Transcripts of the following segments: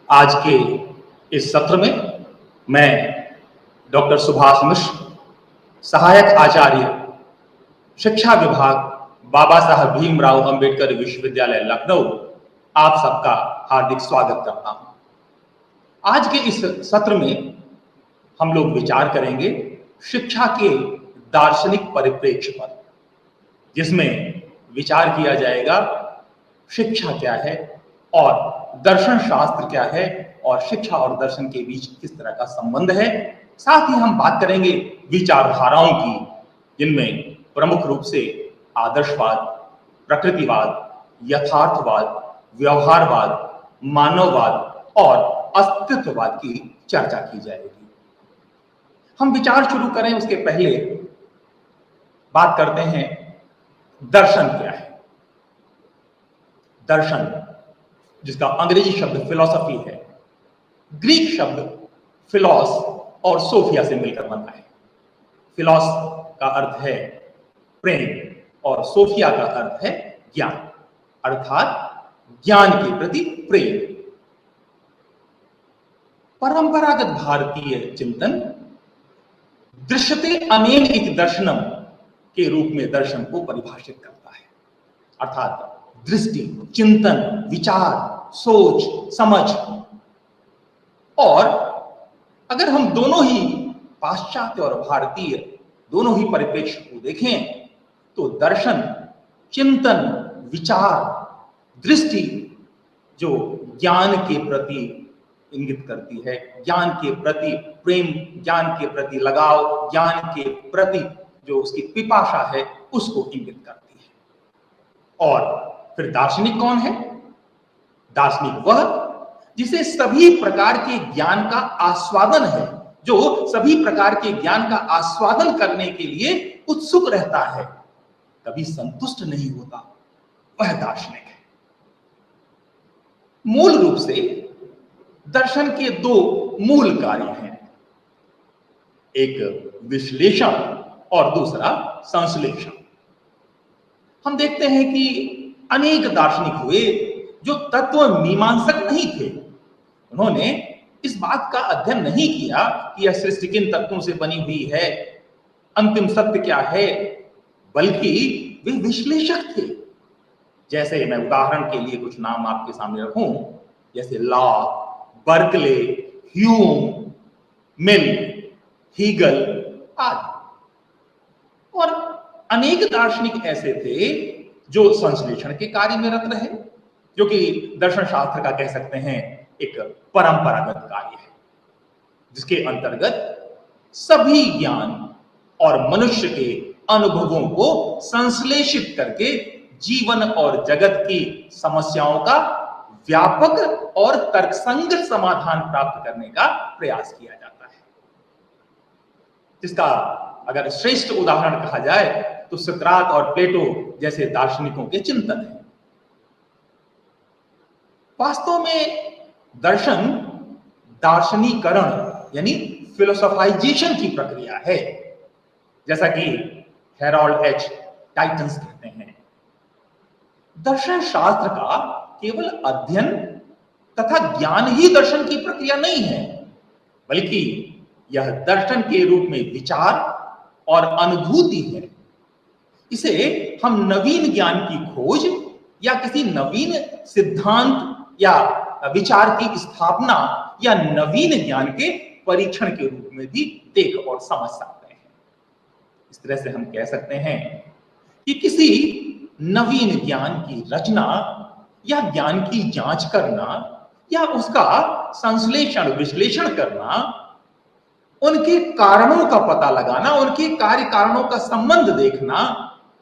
आज के इस सत्र में मैं डॉक्टर सुभाष मिश्र, सहायक आचार्य, शिक्षा विभाग, बाबा साहब भीमराव अंबेडकर विश्वविद्यालय लखनऊ, आप सबका हार्दिक स्वागत करता हूं। आज के इस सत्र में हम लोग विचार करेंगे शिक्षा के दार्शनिक परिप्रेक्ष्य पर, जिसमें विचार किया जाएगा शिक्षा क्या है और दर्शन शास्त्र क्या है और शिक्षा और दर्शन के बीच किस तरह का संबंध है। साथ ही हम बात करेंगे विचारधाराओं की, जिनमें प्रमुख रूप से आदर्शवाद, प्रकृतिवाद, यथार्थवाद, व्यवहारवाद, मानववाद और अस्तित्ववाद की चर्चा की जाएगी। हम विचार शुरू करें उसके पहले बात करते हैं दर्शन क्या है। दर्शन, जिसका अंग्रेजी शब्द फिलॉसफी है, ग्रीक शब्द फिलॉस और सोफिया से मिलकर बना है। फिलॉस का अर्थ है प्रेम और सोफिया का अर्थ है ज्ञान, अर्थात ज्ञान के प्रति प्रेम। परंपरागत भारतीय चिंतन दृश्यते अनेन इति दर्शनम के रूप में दर्शन को परिभाषित करता है, अर्थात दृष्टि, चिंतन, विचार, सोच, समझ। और अगर हम दोनों ही पाश्चात्य और भारतीय दोनों ही परिप्रेक्ष्य को देखें तो दर्शन चिंतन, विचार, दृष्टि जो ज्ञान के प्रति इंगित करती है, ज्ञान के प्रति प्रेम, ज्ञान के प्रति लगाव, ज्ञान के प्रति जो उसकी पिपाशा है उसको इंगित करती है। और फिर दार्शनिक कौन है? दार्शनिक वह जिसे सभी प्रकार के ज्ञान का आस्वादन है, जो सभी प्रकार के ज्ञान का आस्वादन करने के लिए उत्सुक रहता है, कभी संतुष्ट नहीं होता, वह दार्शनिक है। मूल रूप से दर्शन के दो मूल कार्य हैं, एक विश्लेषण और दूसरा संश्लेषण। हम देखते हैं कि अनेक दार्शनिक हुए जो तत्व मीमांसक नहीं थे। उन्होंने इस बात का अध्ययन नहीं किया कि यह सृष्टि किन तत्वों से बनी हुई है, अंतिम सत्य क्या है, बल्कि वे विश्लेषक थे। जैसे मैं उदाहरण के लिए कुछ नाम आपके सामने रखूं, जैसे लॉक, बर्कले, ह्यूम, मिल, हीगल आदि। और अनेक दार्शनिक ऐसे थे जो संश्लेषण के कार्य में रत रहे, जो कि दर्शन शास्त्र का कह सकते हैं एक परंपरागत कार्य है, जिसके अंतर्गत सभी ज्ञान और मनुष्य के अनुभवों को संश्लेषित करके जीवन और जगत की समस्याओं का व्यापक और तर्कसंगत समाधान प्राप्त करने का प्रयास किया जाता है। जिसका अगर श्रेष्ठ उदाहरण कहा जाए तो सुकरात और प्लेटो जैसे दार्शनिकों के चिंतन है। वास्तव में दर्शन दार्शनिकरण यानी फिलोसोफाइजेशन की प्रक्रिया है, जैसा कि हेरोल्ड एच टाइटन्स कहते हैं। दर्शन शास्त्र का केवल अध्ययन तथा ज्ञान ही दर्शन की प्रक्रिया नहीं है, बल्कि यह दर्शन के रूप में विचार और अनुभूति है। इसे हम नवीन ज्ञान की खोज या किसी नवीन सिद्धांत या विचार की स्थापना या नवीन ज्ञान के परीक्षण के रूप में भी देख और समझ सकते हैं। इस तरह से हम कह सकते हैं कि किसी नवीन ज्ञान की रचना या ज्ञान की जांच करना या उसका संश्लेषण विश्लेषण करना, उनके कारणों का पता लगाना, उनके कार्य कारणों का संबंध देखना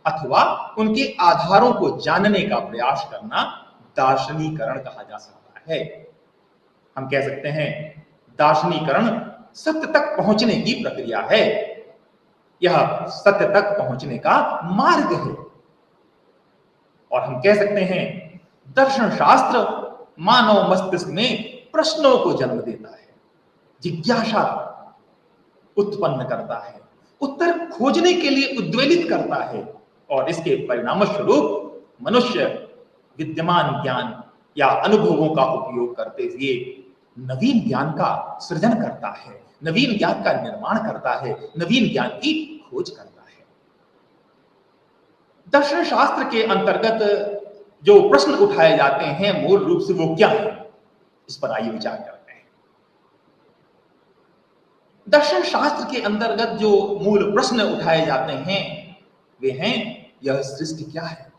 अथवा उनके आधारों को जानने का प्रयास करना दार्शनिकरण कहा जा सकता है। हम कह सकते हैं दार्शनिकरण सत्य तक पहुंचने की प्रक्रिया है, यह सत्य तक पहुंचने का मार्ग है। और हम कह सकते हैं दर्शन शास्त्र मानव मस्तिष्क में प्रश्नों को जन्म देता है, जिज्ञासा उत्पन्न करता है, उत्तर खोजने के लिए उद्वेलित करता है, और इसके परिणाम स्वरूप मनुष्य विद्यमान ज्ञान या अनुभवों का उपयोग करते हुए नवीन ज्ञान का सृजन करता है, नवीन ज्ञान का निर्माण करता है, नवीन ज्ञान की खोज करता है। दर्शन शास्त्र के अंतर्गत जो प्रश्न उठाए जाते हैं मूल रूप से वो क्या है, इस पर आइए विचार करते हैं। दर्शन शास्त्र के अंतर्गत जो मूल प्रश्न उठाए जाते हैं वे हैं, यह सृष्टि क्या है?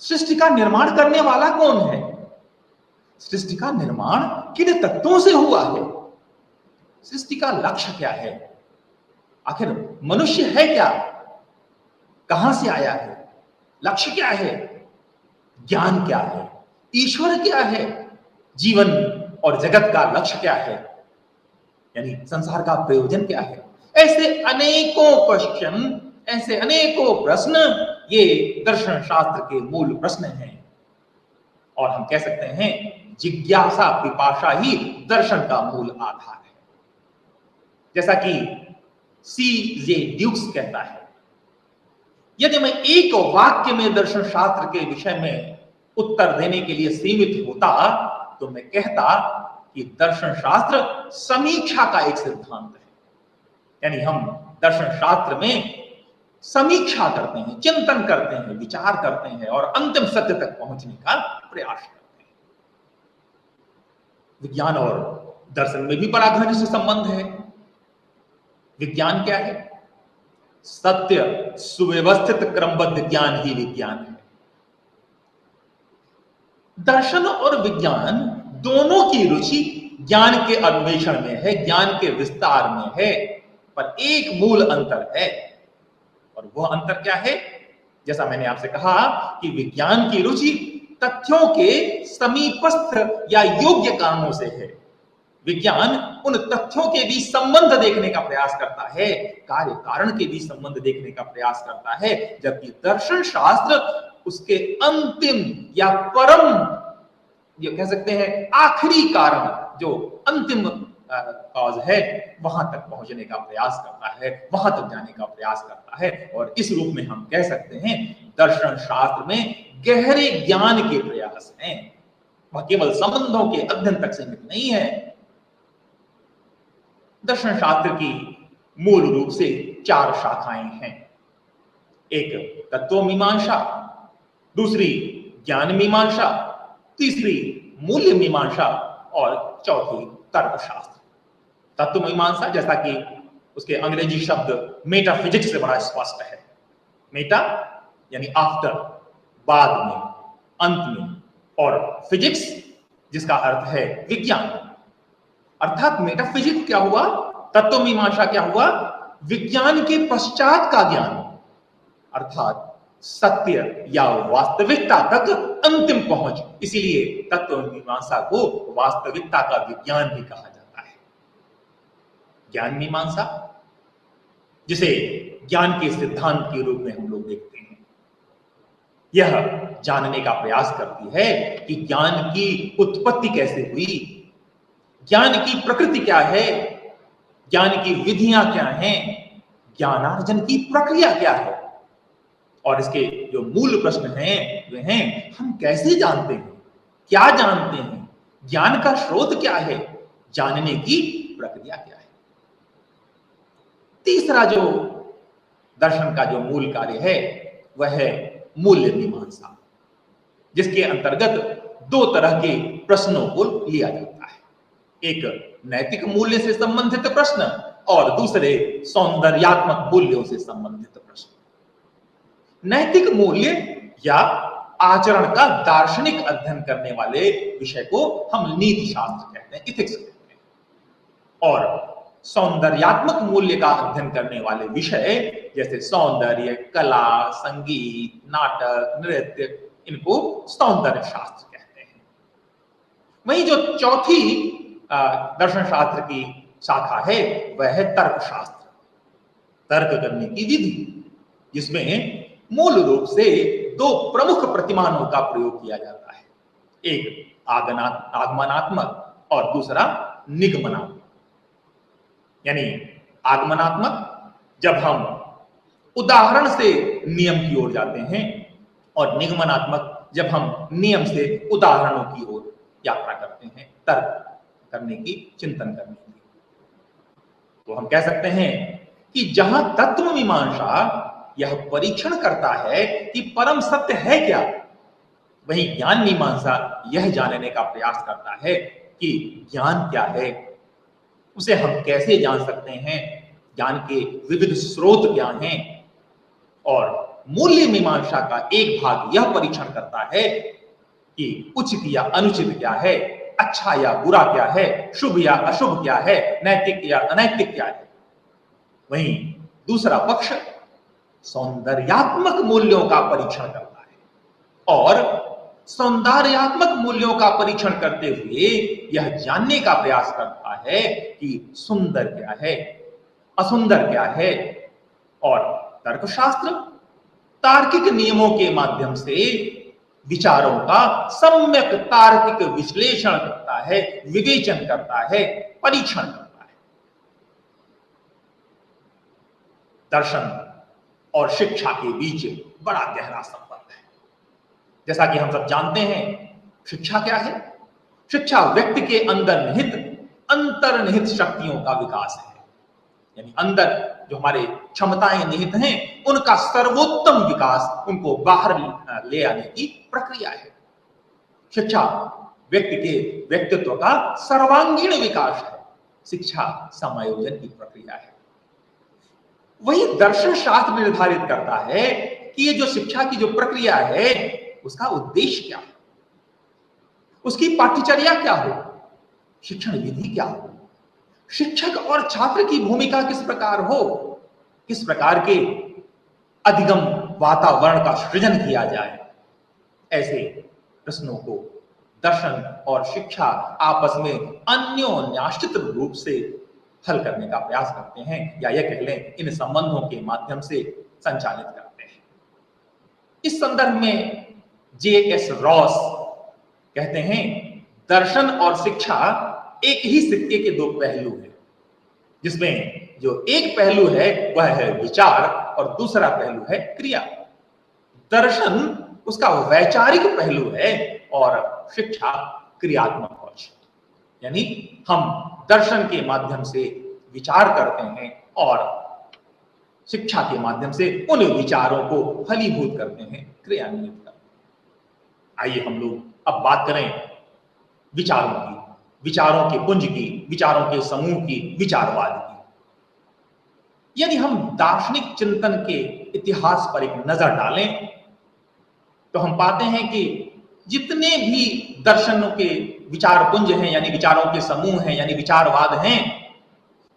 सृष्टि का निर्माण करने वाला कौन है? सृष्टि का निर्माण किन तत्वों से हुआ है? सृष्टि का लक्ष्य क्या है? आखिर मनुष्य है क्या? कहां से आया है? लक्ष्य क्या है? ज्ञान क्या है? ईश्वर क्या है? जीवन और जगत का लक्ष्य क्या है? यानी संसार का प्रयोजन क्या है? ऐसे अनेकों क्वेश्चन, ऐसे अनेकों प्रश्न ये दर्शन शास्त्र के मूल प्रश्न हैं। और हम कह सकते हैं जिज्ञासा पिपाशा ही दर्शन का मूल आधार है। जैसा कि C.J. ड्यूक्स कहता है, यदि मैं एक वाक्य में दर्शन शास्त्र के विषय में उत्तर देने के लिए सीमित होता तो मैं कहता कि दर्शन शास्त्र समीक्षा का एक सिद्धांत है। यानी हम दर्शन शास्त्र में समीक्षा करते हैं, चिंतन करते हैं, विचार करते हैं और अंतिम सत्य तक पहुंचने का प्रयास करते हैं। विज्ञान और दर्शन में भी बड़ा घनिष्ठ संबंध है। विज्ञान क्या है? सत्य सुव्यवस्थित क्रमबद्ध ज्ञान ही विज्ञान है। दर्शन और विज्ञान दोनों की रुचि ज्ञान के अन्वेषण में है, ज्ञान के विस्तार में है, पर एक मूल अंतर है। और वह अंतर क्या है? जैसा मैंने आपसे कहा कि विज्ञान की रुचि तथ्यों के समीपस्थ या योग्य कारणों से है। विज्ञान उन तथ्यों के बीच संबंध देखने का प्रयास करता है, कार्य कारण के बीच संबंध देखने का प्रयास करता है, जबकि दर्शन शास्त्र उसके अंतिम या परम, ये कह सकते हैं आखिरी कारण, जो अंतिम कॉज है, वहां तक पहुंचने का प्रयास करता है, वहां तक जाने का प्रयास करता है। और इस रूप में हम कह सकते हैं दर्शन शास्त्र में गहरे ज्ञान के प्रयास हैं, वह केवल संबंधों के अध्ययन तक सीमित नहीं है। दर्शन शास्त्र की मूल रूप से 4 शाखाएं हैं। एक तत्व मीमांसा, दूसरी ज्ञान मीमांसा, तीसरी मूल्य मीमांसा और चौथी तर्कशास्त्र। तत्व मीमांसा, जैसा कि उसके अंग्रेजी शब्द मेटाफिजिक्स से बड़ा स्पष्ट है। मेटा यानी आफ्टर, बाद में, अंत में, और फिजिक्स जिसका अर्थ है विज्ञान। अर्थात मेटाफिजिक्स क्या हुआ, तत्व मीमांसा क्या हुआ, विज्ञान के पश्चात का ज्ञान, अर्थात सत्य या वास्तविकता तक अंतिम पहुंच। इसीलिए तत्व मीमांसा को वास्तविकता का विज्ञान भी कहा जाता है। ज्ञान मीमांसा, जिसे ज्ञान के सिद्धांत के रूप में हम लोग देखते हैं, यह जानने का प्रयास करती है कि ज्ञान की उत्पत्ति कैसे हुई, ज्ञान की प्रकृति क्या है, ज्ञान की विधियां क्या हैं, ज्ञानार्जन की प्रक्रिया क्या है। और इसके जो मूल प्रश्न हैं वे हैं, हम कैसे जानते हैं, क्या जानते हैं, ज्ञान का स्रोत क्या है, जानने की प्रक्रिया क्या है। तीसरा जो दर्शन का जो मूल कार्य है वह है मूल्य मीमांसा, जिसके अंतर्गत 2 तरह के प्रश्नों को लिया जाता है। एक नैतिक मूल्य से संबंधित प्रश्न और दूसरे सौंदर्यात्मक मूल्यों से संबंधित प्रश्न। नैतिक मूल्य या आचरण का दार्शनिक अध्ययन करने वाले विषय को हम नीति शास्त्र कहते हैं, इथिक्स कहते हैं। और सौंदर्यात्मक मूल्य का अध्ययन करने वाले विषय जैसे सौंदर्य, कला, संगीत, नाटक, नृत्य, इनको सौंदर्य शास्त्र कहते हैं। वहीं जो चौथी दर्शन शास्त्र की शाखा है वह है तर्कशास्त्र, तर्क करने की विधि, जिसमें मूल रूप से 2 प्रमुख प्रतिमानों का प्रयोग किया जाता है। एक आगमनात्मक और दूसरा निगमनात्मक। यानी आगमनात्मक जब हम उदाहरण से नियम की ओर जाते हैं, और निगमनात्मक जब हम नियम से उदाहरणों की ओर यात्रा करते हैं, तर्क। करने की, चिंतन करने की। तो हम कह सकते हैं कि जहां तत्व मीमांसा यह परीक्षण करता है कि परम सत्य है क्या, वहीं ज्ञान मीमांसा यह जानने का प्रयास करता है कि ज्ञान क्या है, उसे हम कैसे जान सकते हैं, ज्ञान के विविध स्रोत क्या हैं। और मूल्य मीमांसा का एक भाग यह परीक्षण करता है कि उचित या अनुचित क्या है, अच्छा या बुरा क्या है, शुभ या अशुभ क्या है, नैतिक या अनैतिक क्या है। वहीं दूसरा पक्ष सौंदर्यात्मक मूल्यों का परीक्षण करता है और सौंदर्यात्मक मूल्यों का परीक्षण करते हुए यह जानने का प्रयास करता है कि सुंदर क्या है, असुंदर क्या है। और तर्कशास्त्र तार्किक नियमों के माध्यम से विचारों का सम्यक तार्किक विश्लेषण करता है, विवेचन करता है, परीक्षण करता है। दर्शन और शिक्षा के बीच बड़ा गहरा संबंध है। जैसा कि हम सब जानते हैं, शिक्षा क्या है? शिक्षा व्यक्ति के अंदर निहित अंतर्निहित शक्तियों का विकास है, यानी अंदर जो हमारे क्षमताएं निहित हैं उनका सर्वोत्तम विकास, उनको बाहर ले आने की प्रक्रिया है। शिक्षा व्यक्ति के व्यक्तित्व का सर्वांगीण विकास है। शिक्षा समायोजन की प्रक्रिया है। वही दर्शन शास्त्र निर्धारित करता है कि ये जो शिक्षा की जो प्रक्रिया है उसका उद्देश्य क्या है, उसकी पाठ्यचर्या क्या हो, शिक्षण विधि क्या हो, शिक्षक और छात्र की भूमिका किस प्रकार हो, किस प्रकार के अधिगम वातावरण का सृजन किया जाए। ऐसे प्रश्नों को दर्शन और शिक्षा आपस में अन्योन्याश्रित रूप से हल करने का प्रयास करते हैं, या यह कह लें इन संबंधों के माध्यम से संचालित करते हैं। इस संदर्भ में J.S. रॉस कहते हैं, दर्शन और शिक्षा एक ही सिक्के के दो पहलू हैं, जिसमें जो एक पहलू है वह है विचार और दूसरा पहलू है क्रिया। दर्शन उसका वैचारिक पहलू है और शिक्षा क्रियात्मक पक्ष, यानी हम दर्शन के माध्यम से विचार करते हैं और शिक्षा के माध्यम से उन विचारों को फलीभूत करते हैं, क्रियान्वित करते हैं। आइए हम लोग अब बात करें विचारों की, विचारों के पुंज की, विचारों के समूह की, विचारवाद की। यदि हम दार्शनिक चिंतन के इतिहास पर एक नजर डालें तो हम पाते हैं कि जितने भी दर्शनों के विचार पुंज हैं, यानी विचारों के समूह हैं, यानी विचारवाद हैं,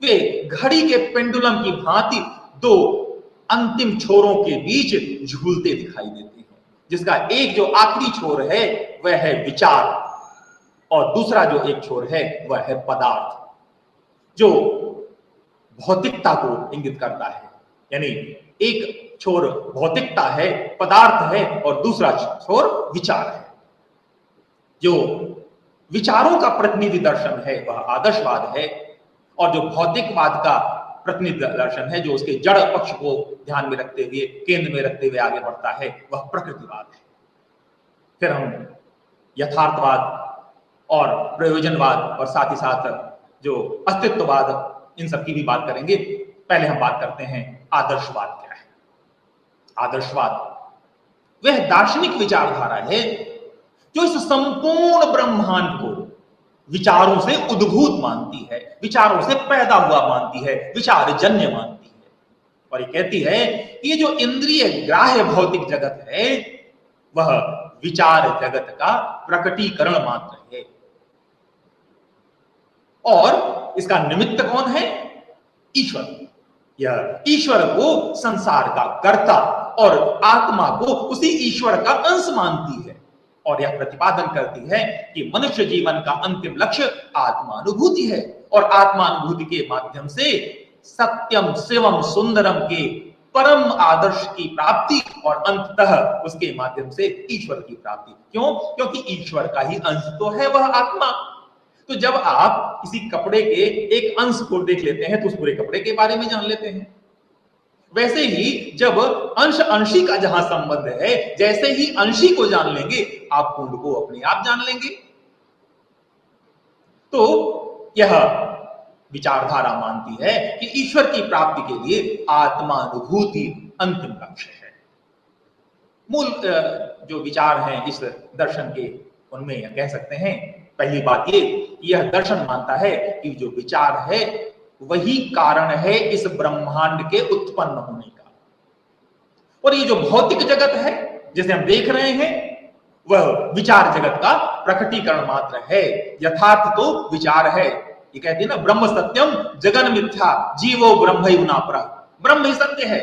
वे घड़ी के पेंडुलम की भांति दो अंतिम छोरों के बीच झूलते दिखाई देते हैं, जिसका एक जो आखिरी छोर है वह है विचार और दूसरा जो एक छोर है वह है पदार्थ, जो भौतिकता को इंगित करता है। यानी एक छोर भौतिकता है, पदार्थ है, और दूसरा छोर विचार है। जो विचारों का प्रतिनिधि दर्शन है वह आदर्शवाद है, और जो भौतिकवाद का प्रतिनिधि दर्शन है, जो उसके जड़ पक्ष को ध्यान में रखते हुए, केंद्र में रखते हुए आगे बढ़ता है, वह प्रकृतिवाद है। फिर हम यथार्थवाद और प्रयोजनवाद और साथ ही साथ जो अस्तित्ववाद, इन सब की भी बात करेंगे। पहले हम बात करते हैं आदर्शवाद क्या है। आदर्शवाद वह दार्शनिक विचारधारा है जो इस संपूर्ण ब्रह्मांड को विचारों से उद्भूत मानती है, विचारों से पैदा हुआ मानती है, विचारजन्य मानती है, और ये कहती है कि ये जो इंद्रिय ग्राह्य भौतिक जगत है वह विचार जगत का प्रकटीकरण मात्र है। और इसका निमित्त कौन है? ईश्वर। यह ईश्वर को संसार का कर्ता और आत्मा को उसी ईश्वर का अंश मानती है, और यह प्रतिपादन करती है कि मनुष्य जीवन का अंतिम लक्ष्य आत्मानुभूति है, और आत्मानुभूति के माध्यम से सत्यम शिवम सुंदरम के परम आदर्श की प्राप्ति और अंततः उसके माध्यम से ईश्वर की प्राप्ति। क्यों? क्योंकि ईश्वर का ही अंश तो है वह आत्मा। तो जब आप किसी कपड़े के एक अंश को देख लेते हैं तो उस पूरे कपड़े के बारे में जान लेते हैं। वैसे ही जब अंश अंशी का जहां संबंध है, जैसे ही अंशी को जान लेंगे आप पूर्ण को अपने आप जान लेंगे। तो यह विचारधारा मानती है कि ईश्वर की प्राप्ति के लिए आत्मानुभूति अंतिम लक्ष्य है। मूल जो विचार हैं इस दर्शन के, उनमें यह कह सकते हैं, पहली बात यह दर्शन मानता है कि जो विचार है वही कारण है इस ब्रह्मांड के उत्पन्न होने का, और ये जो भौतिक जगत है जिसे हम देख रहे हैं वह विचार जगत का प्रकटीकरण मात्र है। यथार्थ तो विचार है। ये कहते हैं ना, ब्रह्म सत्यम जगन मिथ्या जीवो ब्रह्म नापरा। ब्रह्म ही सत्य है,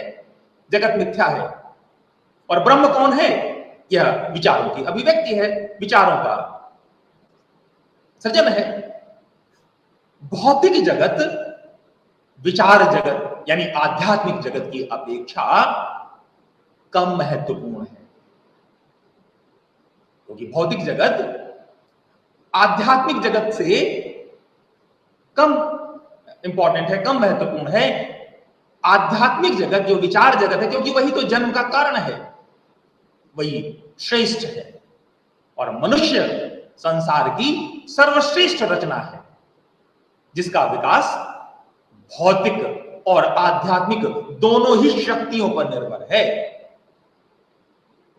जगत मिथ्या है। और ब्रह्म कौन है? यह विचारों की अभिव्यक्ति है, विचारों का सृजन है। भौतिक जगत विचार जगत यानी आध्यात्मिक जगत की अपेक्षा कम महत्वपूर्ण है, क्योंकि भौतिक जगत आध्यात्मिक जगत से कम इंपॉर्टेंट है, कम महत्वपूर्ण है। आध्यात्मिक जगत जो विचार जगत है, क्योंकि वही तो जन्म का कारण है, वही श्रेष्ठ है। और मनुष्य संसार की सर्वश्रेष्ठ रचना है, जिसका विकास भौतिक और आध्यात्मिक दोनों ही शक्तियों पर निर्भर है।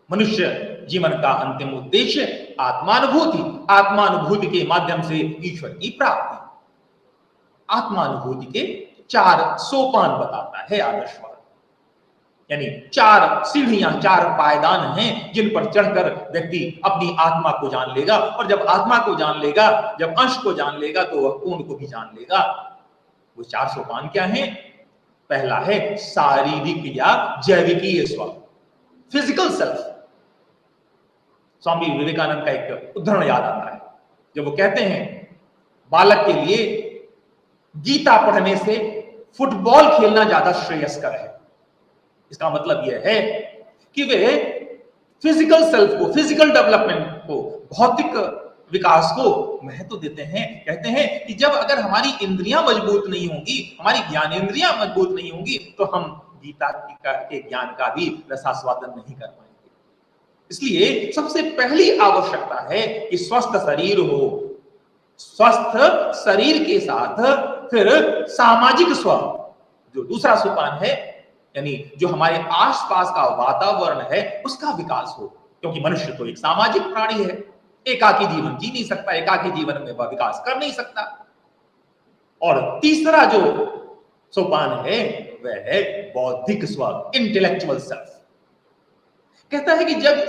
मनुष्य जीवन का अंतिम उद्देश्य आत्मानुभूति, आत्मानुभूति के माध्यम से ईश्वर की प्राप्ति। आत्मानुभूति के 4 सोपान बताता है आदर्शवाद, यानी 4 सीढ़ियां, 4 पायदान हैं जिन पर चढ़कर व्यक्ति अपनी आत्मा को जान लेगा। और जब आत्मा को जान लेगा, जब अंश को जान लेगा, तो वह पूर्ण को भी जान लेगा। वो 4 सोपान क्या हैं? पहला है शारीरिक या जैविकीय स्व, फिजिकल सेल्फ। स्वामी विवेकानंद का एक उदाहरण याद आता है, जब वो कहते हैं बालक के लिए गीता पढ़ने से फुटबॉल खेलना ज्यादा श्रेयस्कर है। इसका मतलब यह है कि वे फिजिकल सेल्फ को, फिजिकल डेवलपमेंट को, भौतिक विकास को महत्व देते हैं। कहते हैं कि जब अगर हमारी इंद्रियां मजबूत नहीं होंगी, हमारी ज्ञानेंद्रियां मजबूत नहीं होंगी, तो हम गीता के ज्ञान का भी रसास्वादन नहीं कर पाएंगे। इसलिए सबसे पहली आवश्यकता है कि स्वस्थ शरीर हो। स्वस्थ शरीर के साथ फिर सामाजिक स्व, जो दूसरा सोपान है, यानी जो हमारे आसपास का वातावरण है, उसका विकास हो, क्योंकि मनुष्य तो एक सामाजिक प्राणी है। एकाकी जीवन जी नहीं सकता, एकाकी जीवन में वह विकास कर नहीं सकता। और तीसरा जो सोपान है वह है बौद्धिक स्व, इंटेलेक्चुअल सेल्फ। कहता है कि जब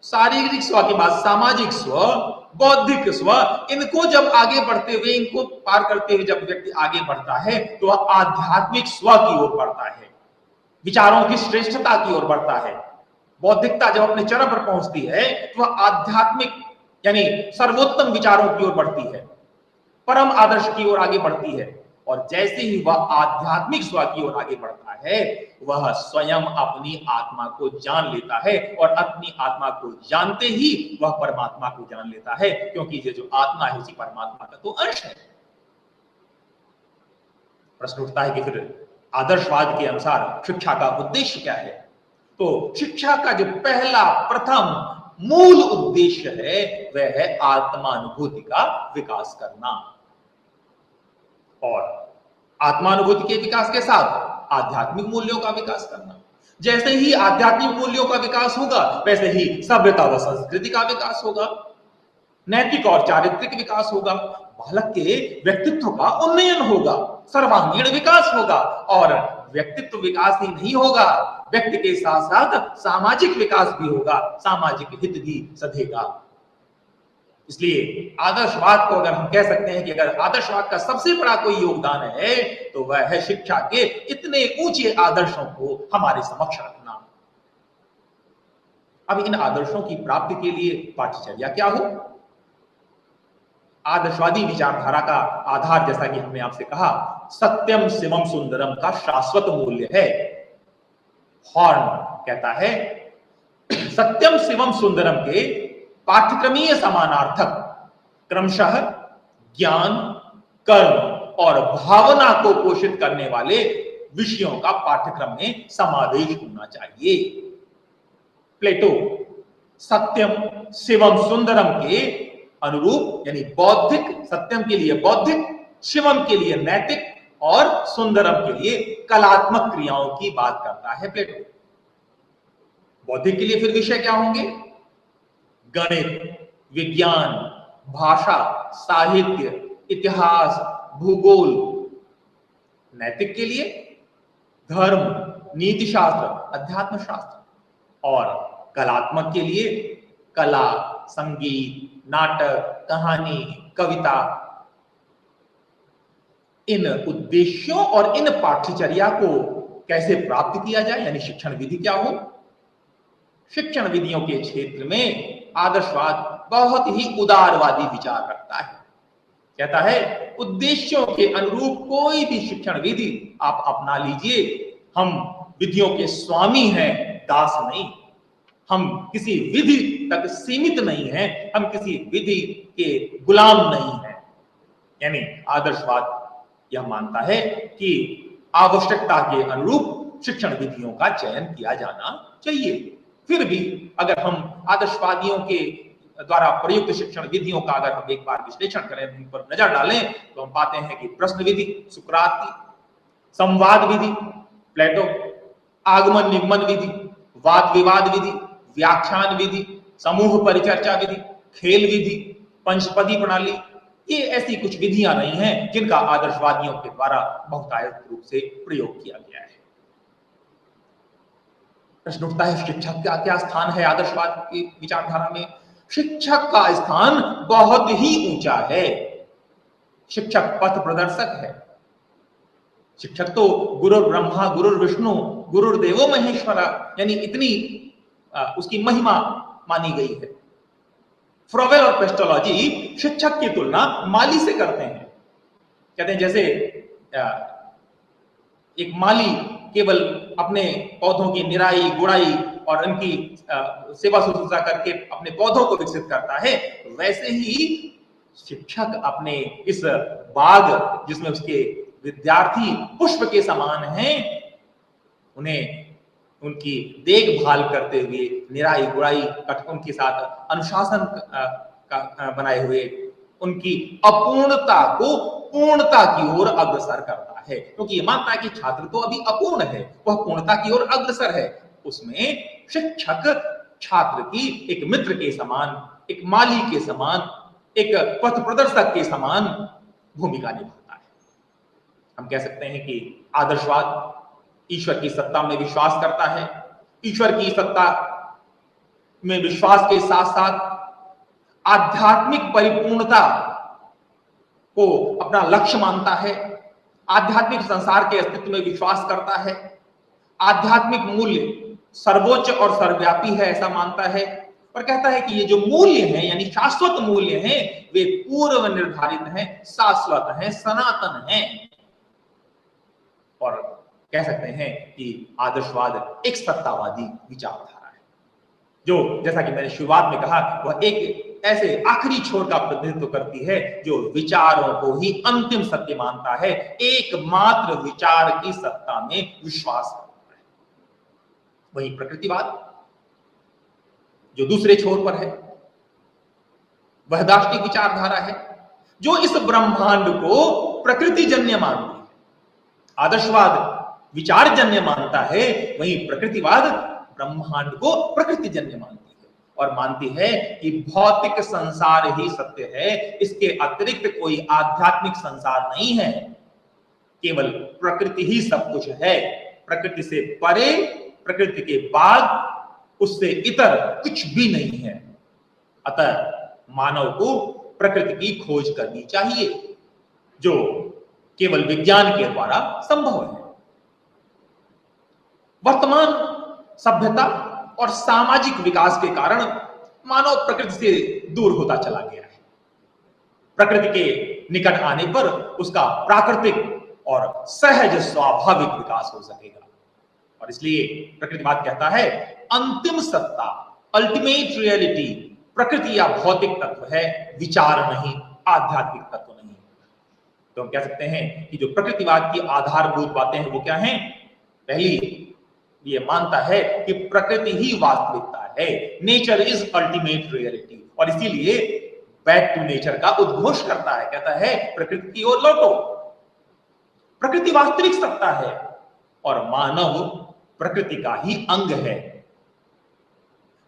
शारीरिक स्व के बाद सामाजिक स्व, बौद्धिक स्व, इनको जब आगे बढ़ते हुए, इनको पार करते हुए जब व्यक्ति आगे बढ़ता है, तो वह आध्यात्मिक स्व की ओर बढ़ता है, विचारों की श्रेष्ठता की ओर बढ़ता है। बौद्धिकता जब अपने चरम पर पहुंचती है, तो वह आध्यात्मिक यानी सर्वोत्तम विचारों की ओर बढ़ती है, परम आदर्श की ओर आगे बढ़ती है। और जैसे ही वह आध्यात्मिक स्व की ओर आगे बढ़ता है, वह स्वयं अपनी आत्मा को जान लेता है, और अपनी आत्मा को जानते ही वह परमात्मा को जान लेता है, क्योंकि ये जो आत्मा है उसी परमात्मा का तो अंश है। प्रश्न उठता है कि फिर आदर्शवाद के अनुसार शिक्षा का उद्देश्य क्या है? तो शिक्षा का जो पहला प्रथम मूल उद्देश्य है वह है आत्मानुभूति का विकास करना। और आत्मानुभूति के विकास के साथ आध्यात्मिक मूल्यों का विकास करना। जैसे ही आध्यात्मिक मूल्यों का विकास होगा, वैसे ही सभ्यता व संस्कृति का विकास होगा, नैतिक और चारित्रिक विकास होगा, बालक के व्यक्तित्व का उन्नयन होगा, सर्वांगीण विकास होगा। और व्यक्तित्व विकास ही नहीं होगा, व्यक्ति के साथ साथ सामाजिक विकास भी होगा, सामाजिक हित भी सधेगा। इसलिए आदर्शवाद को अगर हम कह सकते हैं कि अगर आदर्शवाद का सबसे बड़ा कोई योगदान है, तो वह है शिक्षा के इतने ऊंचे आदर्शों को हमारे समक्ष रखना। अब इन आदर्शों की प्राप्ति के लिए पाठ्यचर्या क्या हो? आदर्शवादी विचारधारा का आधार, जैसा कि हमने आपसे कहा, सत्यम शिवम सुंदरम का शाश्वत मूल्य है। हॉर्न कहता है सत्यम शिवम सुंदरम के पाठ्यक्रमीय समानार्थक क्रमशः ज्ञान, कर्म और भावना को पोषित करने वाले विषयों का पाठ्यक्रम में समावेश होना चाहिए। प्लेटो सत्यम शिवम सुंदरम के अनुरूप यानी बौद्धिक, सत्यम के लिए बौद्धिक, शिवम के लिए नैतिक और सुंदरम के लिए कलात्मक क्रियाओं की बात करता है प्लेटो। बौद्धिक के लिए फिर विषय क्या होंगे? गणित, विज्ञान, भाषा, साहित्य, इतिहास, भूगोल। नैतिक के लिए धर्म, नीति शास्त्र, अध्यात्म शास्त्र। और कलात्मक के लिए कला, संगीत, नाटक, कहानी, कविता। इन उद्देश्यों और इन पाठ्यचर्या को कैसे प्राप्त किया जाए, यानी शिक्षण विधि क्या हो? शिक्षण विधियों के क्षेत्र में आदर्शवाद बहुत ही उदारवादी विचार रखता है। कहता है उद्देश्यों के अनुरूप कोई भी शिक्षण विधि आप अपना लीजिए, हम विधियों के स्वामी हैं, दास नहीं। हम किसी विधि तक सीमित नहीं हैं, हम किसी विधि के गुलाम नहीं हैं। यानी आदर्शवाद यह मानता है कि आवश्यकता के अनुरूप शिक्षण विधियों का चयन किया जाना चाहिए। फिर भी अगर हम आदर्शवादियों के द्वारा प्रयुक्त शिक्षण विधियों का अगर हम एक बार विश्लेषण करें, उन पर नजर डालें, तो हम पाते हैं कि प्रश्न विधि सुकरात की, संवाद विधि प्लेटो, आगमन निगमन विधि, वाद विवाद विधि, व्याख्यान विधि, समूह परिचर्चा विधि, खेल विधि, पंचपदी प्रणाली, ये ऐसी कुछ विधियां नहीं हैं जिनका आदर्शवादियों के द्वारा बहुतायत रूप से प्रयोग किया गया है। प्रश्न उठता है शिक्षक का क्या स्थान है आदर्शवाद की विचारधारा में? शिक्षक का स्थान बहुत ही ऊंचा है। शिक्षक पथ प्रदर्शक है। शिक्षक तो गुरु ब्रह्मा, गुरु विष्णु, गुरु देवो महेश्वरा, यानी इतनी उसकी महिमा मानी गई है। फ्रोवेल और पेस्टोलॉजी शिक्षक की तुलना माली से करते हैं। कहते हैं जैसे एक माली केवल अपने पौधों की निराई गुड़ाई और उनकी सेवा शुश्रूषा करके अपने पौधों को विकसित करता है, वैसे ही शिक्षक अपने इस बाग जिसमें उसके विद्यार्थी पुष्प के समान हैं, उन्हें उनकी देखभाल करते हुए निराई गुड़ाई उनके साथ अनुशासन का बनाए हुए उनकी अपूर्णता को पूर्णता की ओर अग्रसर करता है। क्योंकि ये मानता है कि छात्र तो अभी अपूर्ण है, वह पूर्णता की ओर अग्रसर है। उसमें शिक्षक छात्र की एक मित्र के समान, एक माली के समान, एक पथ प्रदर्शक के समान भूमिका निभाता है। हम कह सकते हैं कि आदर्शवाद ईश्वर की सत्ता में विश्वास करता है। ईश्वर की सत्ता में विश्वास के साथ साथ आध्यात्मिक परिपूर्णता को अपना लक्ष्य मानता है। आध्यात्मिक संसार के अस्तित्व में विश्वास करता है। आध्यात्मिक मूल्य सर्वोच्च और सर्वव्यापी है ऐसा मानता है, और कहता है कि ये जो मूल्य हैं यानी शाश्वत मूल्य हैं, वे पूर्व निर्धारित हैं, शाश्वत हैं, सनातन हैं। और कह सकते हैं कि आदर्शवाद एक सत्तावादी विचारधारा है, जो जैसा कि मैंने शुरुआत में कहा, वह एक ऐसे आखिरी छोर का प्रतिनिधित्व करती है जो विचारों को ही अंतिम सत्य मानता है, एकमात्र विचार की सत्ता में विश्वास करता है। वही प्रकृतिवाद जो दूसरे छोर पर है, वह दार्शनिक विचारधारा है जो इस ब्रह्मांड को प्रकृतिजन्य मानती है। आदर्शवाद विचारजन्य मानता है, वहीं प्रकृतिवाद ब्रह्मांड को प्रकृतिजन्य मानती है और मानती है कि भौतिक संसार ही सत्य है, इसके अतिरिक्त कोई आध्यात्मिक संसार नहीं है, केवल प्रकृति ही सब कुछ है। प्रकृति से परे, प्रकृति के बाद, उससे इतर कुछ भी नहीं है। अतः मानव को प्रकृति की खोज करनी चाहिए, जो केवल विज्ञान के द्वारा संभव है। वर्तमान सभ्यता और सामाजिक विकास के कारण मानव प्रकृति से दूर होता चला गया है। प्रकृति के निकट आने पर उसका प्राकृतिक और सहज स्वाभाविक विकास हो सकेगा। और इसलिए प्रकृतिवाद कहता है अंतिम सत्ता, अल्टीमेट रियलिटी प्रकृति या भौतिक तत्व है, विचार नहीं, आध्यात्मिक तत्व नहीं। तो हम कह सकते हैं कि जो प्रकृतिवाद की आधारभूत बातें हैं वो क्या हैं? पहली, ये मानता है कि प्रकृति ही वास्तविकता है, नेचर इज अल्टीमेट रियलिटी, और इसीलिए बैक टू नेचर का उद्घोष करता है, कहता है प्रकृति की ओर लौटो। प्रकृति वास्तविक सत्ता है और मानव प्रकृति का ही अंग है।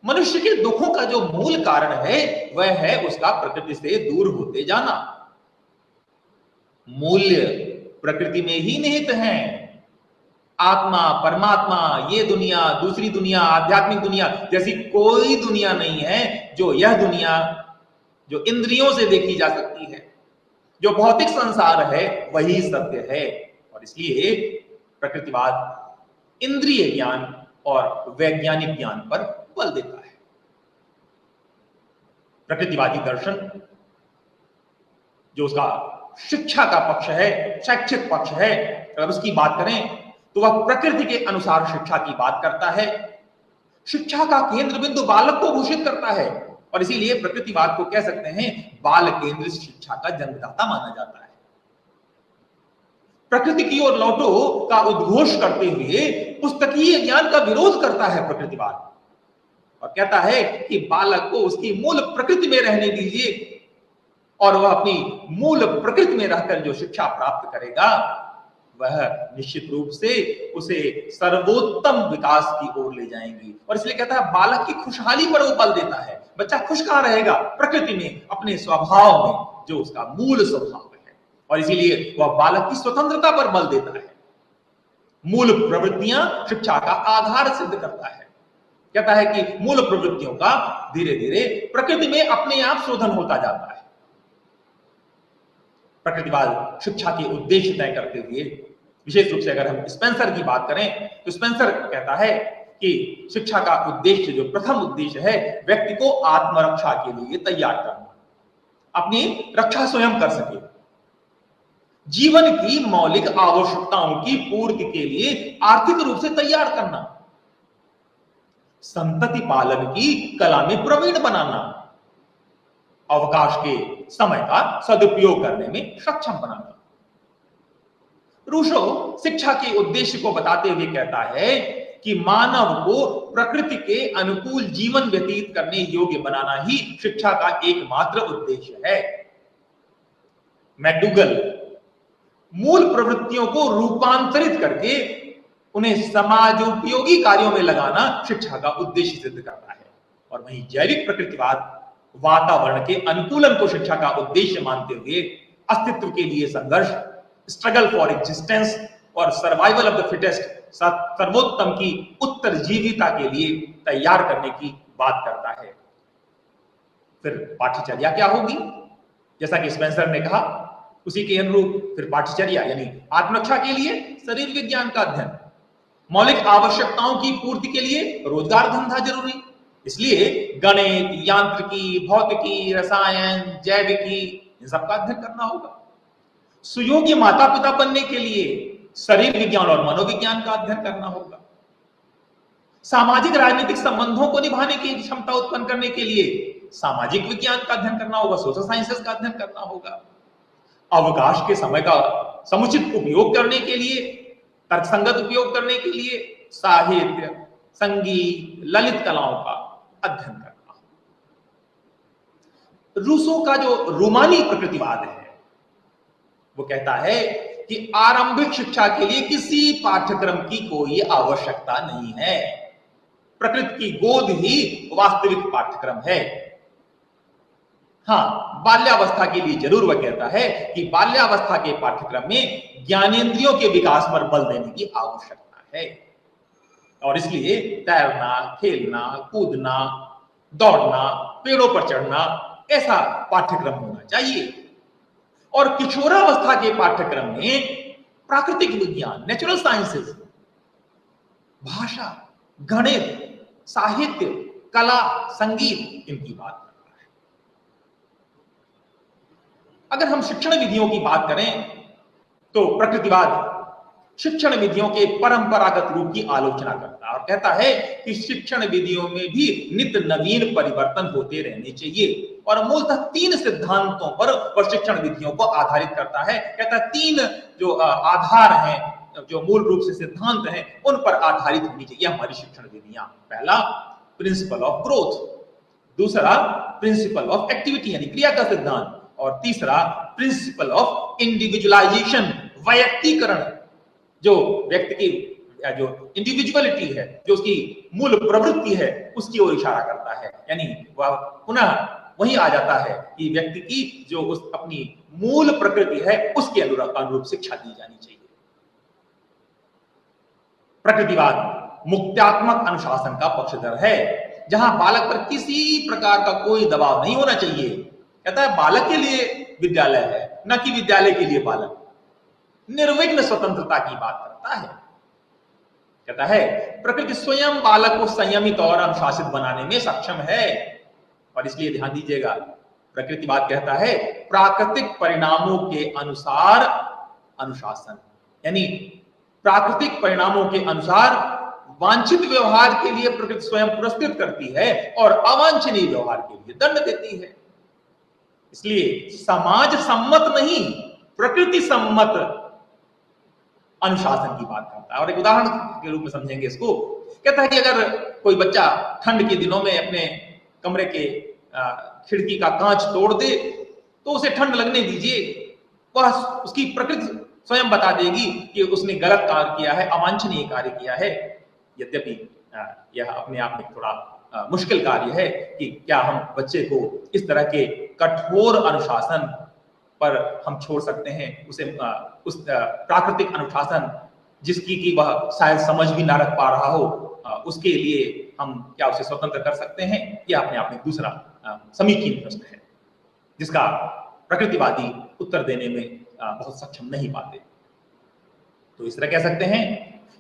मनुष्य के दुखों का जो मूल कारण है वह है उसका प्रकृति से दूर होते जाना। मूल्य प्रकृति में ही निहित है। आत्मा, परमात्मा, ये दुनिया, दूसरी दुनिया, आध्यात्मिक दुनिया जैसी कोई दुनिया नहीं है। जो यह दुनिया जो इंद्रियों से देखी जा सकती है, जो भौतिक संसार है, वही सत्य है। और इसलिए प्रकृतिवाद इंद्रिय ज्ञान और वैज्ञानिक ज्ञान पर बल देता है। प्रकृतिवादी दर्शन जो उसका शिक्षा का पक्ष है, शैक्षिक पक्ष है, अगर उसकी बात करें तो वह प्रकृति के अनुसार शिक्षा की बात करता है। शिक्षा का केंद्र बिंदु बालक को घोषित करता है और इसीलिए प्रकृतिवाद को कह सकते हैं बाल केंद्रित शिक्षा का जन्मदाता माना जाता है। प्रकृति की ओर लौटो का उद्घोष करते हुए पुस्तकीय ज्ञान का विरोध करता है प्रकृतिवाद और कहता है कि बालक को उसकी मूल प्रकृति में रहने दीजिए और वह अपनी मूल प्रकृति में रहकर जो शिक्षा प्राप्त करेगा वह निश्चित रूप से उसे सर्वोत्तम विकास की ओर ले जाएंगी। और इसलिए कहता है बालक की खुशहाली पर वो बल देता है। बच्चा खुश कहां रहेगा? प्रकृति में, अपने स्वभाव में, जो उसका मूल स्वभाव है। और इसीलिए वह बालक की स्वतंत्रता पर बल देता है। मूल प्रवृत्तियां शिक्षा का आधार सिद्ध करता है। कहता है कि मूल प्रवृत्तियों का धीरे धीरे प्रकृति में अपने आप शोधन होता जाता है। प्रकृतिवाद शिक्षा के उद्देश्य तय करते हुए विशेष रूप से अगर हम स्पेंसर की बात करें तो स्पेंसर कहता है कि शिक्षा का उद्देश्य, जो प्रथम उद्देश्य है, व्यक्ति को आत्मरक्षा के लिए तैयार करना, अपनी रक्षा स्वयं कर सके, जीवन की मौलिक आवश्यकताओं की पूर्ति के लिए आर्थिक रूप से तैयार करना, संतति पालन की कला में प्रवीण बनाना, अवकाश के समय का सदुपयोग करने में सक्षम बनाना। रूसो शिक्षा के उद्देश्य को बताते हुए कहता है कि मानव को प्रकृति के अनुकूल जीवन व्यतीत करने योग्य बनाना ही शिक्षा का एकमात्र उद्देश्य है। मैकडूगल मूल प्रवृत्तियों को रूपांतरित करके उन्हें समाजोपयोगी कार्यों में लगाना शिक्षा का उद्देश्य सिद्ध करता है। और वहीं जैविक प्रकृतिवाद वातावरण के अनुकूलन को शिक्षा का उद्देश्य मानते हुए अस्तित्व के लिए संघर्ष, स्ट्रगल फॉर एग्जिस्टेंस और सर्वाइवल ऑफ द फिटेस्ट, सर्वोत्तम की उत्तरजीविता के लिए तैयार करने की बात करता है। फिर पाठ्यचर्या क्या होगी? जैसा कि स्पेंसर ने कहा उसी के अनुरूप फिर पाठ्यचर्या यानी आत्मरक्षा के लिए शरीर विज्ञान का अध्ययन, मौलिक आवश्यकताओं की पूर्ति के लिए रोजगार धंधा जरूरी, इसलिए गणित, यांत्रिकी, भौतिकी, रसायन, जैविकी, इन सबका अध्ययन करना होगा। सुयोग्य माता पिता बनने के लिए शरीर विज्ञान और मनोविज्ञान का अध्ययन करना होगा। सामाजिक राजनीतिक संबंधों को निभाने की क्षमता उत्पन्न करने के लिए सामाजिक विज्ञान का अध्ययन करना होगा, सोशल साइंसेस का अध्ययन करना होगा। अवकाश के समय का समुचित उपयोग करने के लिए, तर्कसंगत उपयोग करने के लिए साहित्य, संगीत, ललित कलाओं का अध्ययन करना। रूसो का जो रूमानी प्रकृतिवाद है वो कहता है कि आरंभिक शिक्षा के लिए किसी पाठ्यक्रम की कोई आवश्यकता नहीं है। प्रकृति की गोद ही वास्तविक पाठ्यक्रम है। हाँ, बाल्यावस्था के लिए जरूर वह कहता है कि बाल्यावस्था के पाठ्यक्रम में ज्ञानेंद्रियों के विकास पर बल देने की आवश्यकता है और इसलिए तैरना, खेलना, कूदना, दौड़ना, पेड़ों पर चढ़ना ऐसा पाठ्यक्रम होना चाहिए। और किशोरावस्था के पाठ्यक्रम में प्राकृतिक विज्ञान, नेचुरल साइंसेस, भाषा, गणित, साहित्य, कला, संगीत, इनकी बात करता है। अगर हम शिक्षण विधियों की बात करें तो प्रकृतिवाद शिक्षण विधियों के परंपरागत रूप की आलोचना करता है और कहता है कि शिक्षण विधियों में भी नित्य नवीन परिवर्तन होते रहने चाहिए और मूलतः 3 सिद्धांतों पर वह शिक्षण विधियों को आधारित करता है। कहता है 3 जो आधार हैं, जो मूल रूप से सिद्धांत हैं, उन पर आधारित होनी चाहिए हमारी शिक्षण विधियां। पहला, प्रिंसिपल ऑफ ग्रोथ, दूसरा प्रिंसिपल ऑफ एक्टिविटी यानी क्रिया का सिद्धांत, और तीसरा प्रिंसिपल ऑफ इंडिविजुअलाइजेशन वैयक्तिकरण, जो व्यक्ति की जो इंडिविजुअलिटी है, जो उसकी मूल प्रवृत्ति है, उसकी ओर इशारा करता है। यानी वह पुनः वही आ जाता है कि व्यक्ति की जो उस अपनी मूल प्रकृति है उसके अनुरूप शिक्षा दी जानी चाहिए। प्रकृतिवाद मुक्त्यात्मक अनुशासन का पक्षधर है, जहां बालक पर किसी प्रकार का कोई दबाव नहीं होना चाहिए। कहता है बालक के लिए विद्यालय है, न कि विद्यालय के लिए बालक। निर्विघ्न स्वतंत्रता की बात करता है। कहता है प्रकृति स्वयं बालक को संयमित और अनुशासित बनाने में सक्षम है, और इसलिए ध्यान दीजिएगा, प्रकृतिवाद कहता है प्राकृतिक परिणामों के अनुसार अनुशासन, यानी प्राकृतिक परिणामों के अनुसार वांछित व्यवहार के लिए प्रकृति स्वयं पुरस्कृत करती है और अवांछनीय व्यवहार के लिए दंड देती है। इसलिए समाज सम्मत नहीं, प्रकृति सम्मत अनुशासन की बात करता है। और एक उदाहरण के रूप में समझेंगे इसको। कहता है कि अगर कोई बच्चा ठंड के दिनों में अपने कमरे के खिड़की का कांच तोड़ दे तो उसे ठंड लगने दीजिए, वह उसकी प्रकृति स्वयं बता देगी कि उसने गलत कार्य किया है, अवांछनीय कार्य किया है। यद्यपि यह अपने आप में थोड़ा मुश्किल कार्य है कि क्या हम बच्चे को इस तरह के कठोर अनुशासन पर हम छोड़ सकते हैं, उसे उस प्राकृतिक अनुशासन जिसकी कि वह शायद समझ भी ना रख पा रहा हो, उसके लिए हम क्या उसे स्वतंत्र कर सकते हैं? यह अपने आप में दूसरा समीचीन प्रश्न है, जिसका प्रकृतिवादी उत्तर देने में बहुत सक्षम नहीं पाते। तो इस तरह कह सकते हैं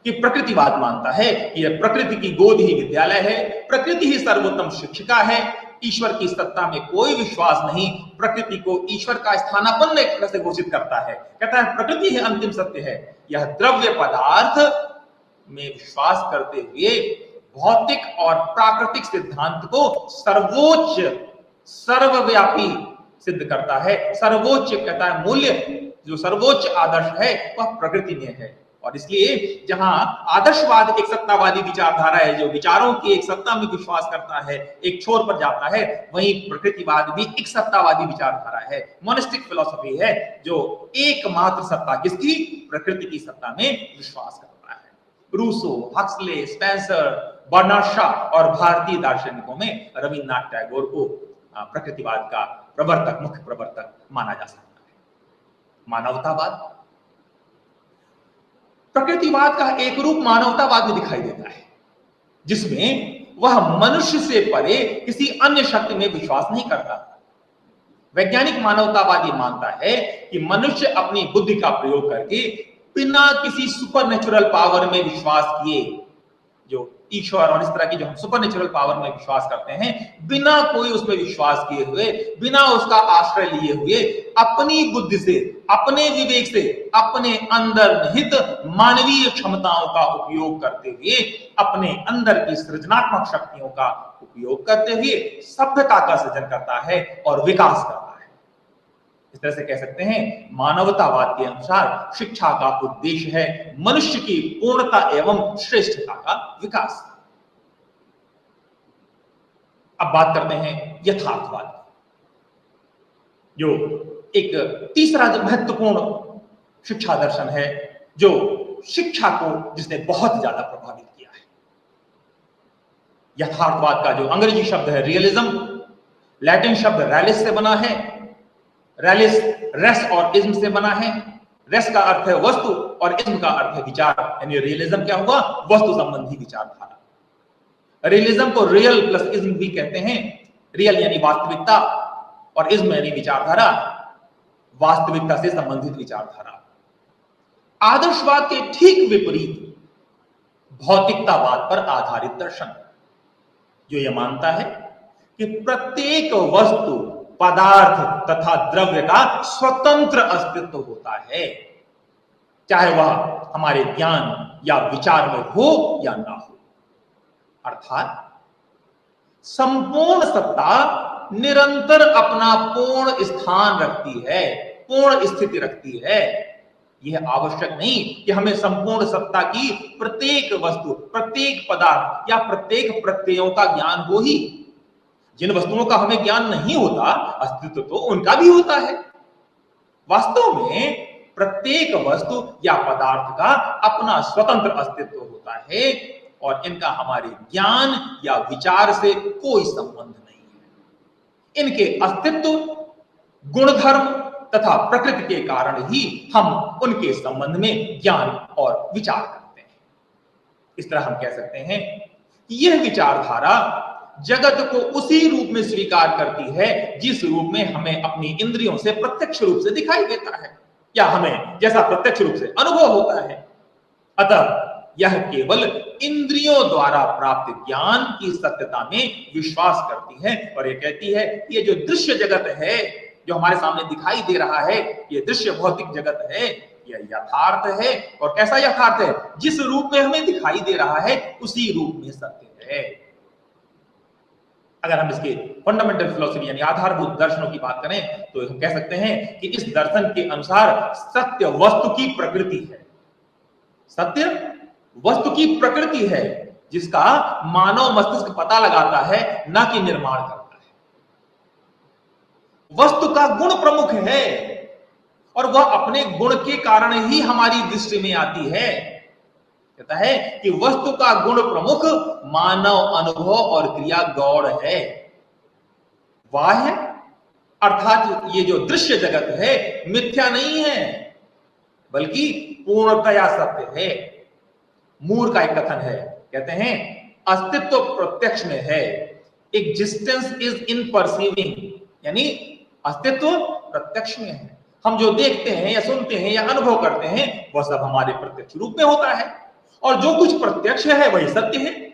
कि प्रकृतिवाद मानता है कि यह प्रकृति की गोद ही विद्यालय है, प्रकृति ही सर्वोत्तम शिक्षिका है, ईश्वर की सत्ता में कोई विश्वास नहीं, प्रकृति को ईश्वर का स्थानापन्न एक तरह से घोषित करता है। कहता है प्रकृति ही अंतिम सत्य है, यह द्रव्य पदार्थ में विश्वास करते हुए भौतिक और प्राकृतिक सिद्धांत को सर्वोच्च सर्वव्यापी सिद्ध करता है। सर्वोच्च कहता है मूल्य, जो सर्वोच्च आदर्श है वह प्रकृति में है। और इसलिए जहां आदर्शवाद एक सत्तावादी विचारधारा है, जो विचारों की एक सत्ता में विश्वास करता है, एक छोर पर जाता है, वहीं प्रकृतिवाद भी एक सत्तावादी विचारधारा है, मोनिस्टिक फिलॉसफी है, जो एकमात्र सत्ता किसकी, प्रकृति की सत्ता में विश्वास करता है। Rousseau, Huxley, Spencer, Bernard Shaw और भारतीय दार्शनिकों में रविन्द्रनाथ टैगोर को प्रकृतिवाद का प्रवर्तक, मुख्य प्रवर्तक माना जा सकता है। मानवतावाद, प्रकृतिवाद का एक रूप मानवतावाद भी दिखाई देता है, जिसमें वह मनुष्य से परे किसी अन्य शक्ति में विश्वास नहीं करता। वैज्ञानिक मानवतावादी मानता है कि मनुष्य अपनी बुद्धि का प्रयोग करके बिना किसी सुपरनेचुरल पावर में विश्वास किए, जो ईश्वर और इस तरह की जो हम सुपरनेचुरल पावर में विश्वास करते हैं, बिना कोई उसमें विश्वास किए हुए, बिना उसका आश्रय लिए हुए, अपनी बुद्धि से, अपने विवेक से, अपने अंदर निहित मानवीय क्षमताओं का उपयोग करते हुए, अपने अंदर की सृजनात्मक शक्तियों का उपयोग करते हुए सभ्यता का सृजन करता है और विकास करता है। इस तरह से कह सकते हैं मानवतावाद के अनुसार शिक्षा का उद्देश्य है मनुष्य की पूर्णता एवं श्रेष्ठता का विकास। अब बात करते हैं यथार्थवाद, जो एक तीसरा जो महत्वपूर्ण शिक्षा दर्शन है, जो शिक्षा को जिसने बहुत ज्यादा प्रभावित किया है। यथार्थवाद का जो अंग्रेजी शब्द है रियलिज्म, लैटिन शब्द रैलिस से बना है। रैलिस रेस और इज्म से बना है। रेस का अर्थ है वस्तु और इज्म का अर्थ है विचार, यानी रियलिज्म क्या हुआ, वस्तु संबंधी विचारधारा। रियलिज्म को रियल प्लस इज्म भी कहते हैं। रियल यानी वास्तविकता और इज्म यानी विचारधारा, वास्तविकता से संबंधित विचारधारा। आदर्शवाद के ठीक विपरीत भौतिकतावाद पर आधारित दर्शन, जो यह मानता है कि प्रत्येक वस्तु, पदार्थ तथा द्रव्य का स्वतंत्र अस्तित्व होता है, चाहे वह हमारे ज्ञान या विचार में हो या ना हो। अर्थात संपूर्ण सत्ता निरंतर अपना पूर्ण स्थान रखती है, पूर्ण स्थिति रखती है। यह आवश्यक नहीं कि हमें संपूर्ण सत्ता की प्रत्येक वस्तु, प्रत्येक पदार्थ या प्रत्येक प्रत्ययों का ज्ञान हो ही। जिन वस्तुओं का हमें ज्ञान नहीं होता, अस्तित्व तो उनका भी होता है। वास्तव में प्रत्येक वस्तु या पदार्थ का अपना स्वतंत्र अस्तित्व होता है और इनका हमारे ज्ञान या विचार से कोई संबंध नहीं है। इनके अस्तित्व, गुणधर्म तथा प्रकृति के कारण ही हम उनके संबंध में ज्ञान और विचार करते हैं। इस तरह हम कह सकते हैं कि यह विचारधारा जगत को उसी रूप में स्वीकार करती है जिस रूप में हमें अपनी इंद्रियों से प्रत्यक्ष रूप से दिखाई देता है या हमें जैसा प्रत्यक्ष रूप से अनुभव होता है। अतः यह केवल इंद्रियों द्वारा प्राप्त ज्ञान की सत्यता में विश्वास करती है और यह कहती है कि ये जो दृश्य जगत है, जो हमारे सामने दिखाई दे रहा है, ये दृश्य भौतिक जगत है, यह यथार्थ है। और कैसा यथार्थ है? जिस रूप में हमें दिखाई दे रहा है उसी रूप में सत्य है। अगर हम इसके फंडामेंटल फिलॉसफी यानी आधारभूत दर्शनों की बात करें तो हम कह सकते हैं कि इस दर्शन के अनुसार सत्य वस्तु की प्रकृति है। सत्य वस्तु की प्रकृति है जिसका मानव मस्तिष्क पता लगाता है, न कि निर्माण करता है। वस्तु का गुण प्रमुख है और वह अपने गुण के कारण ही हमारी दृष्टि में आती है। कहता है कि वस्तु का गुण प्रमुख, मानव अनुभव और क्रिया गौण है। बाह्य अर्थात ये जो दृश्य जगत है मिथ्या नहीं है बल्कि पूर्णतया सत्य है। मूर का एक कथन है, कहते हैं अस्तित्व प्रत्यक्ष में है, एग्जिस्टेंस इज इन परसीविंग, यानी अस्तित्व प्रत्यक्ष में है। हम जो देखते हैं या सुनते हैं या अनुभव करते हैं वह सब हमारे प्रत्यक्ष रूप में होता है और जो कुछ प्रत्यक्ष है वही सत्य है।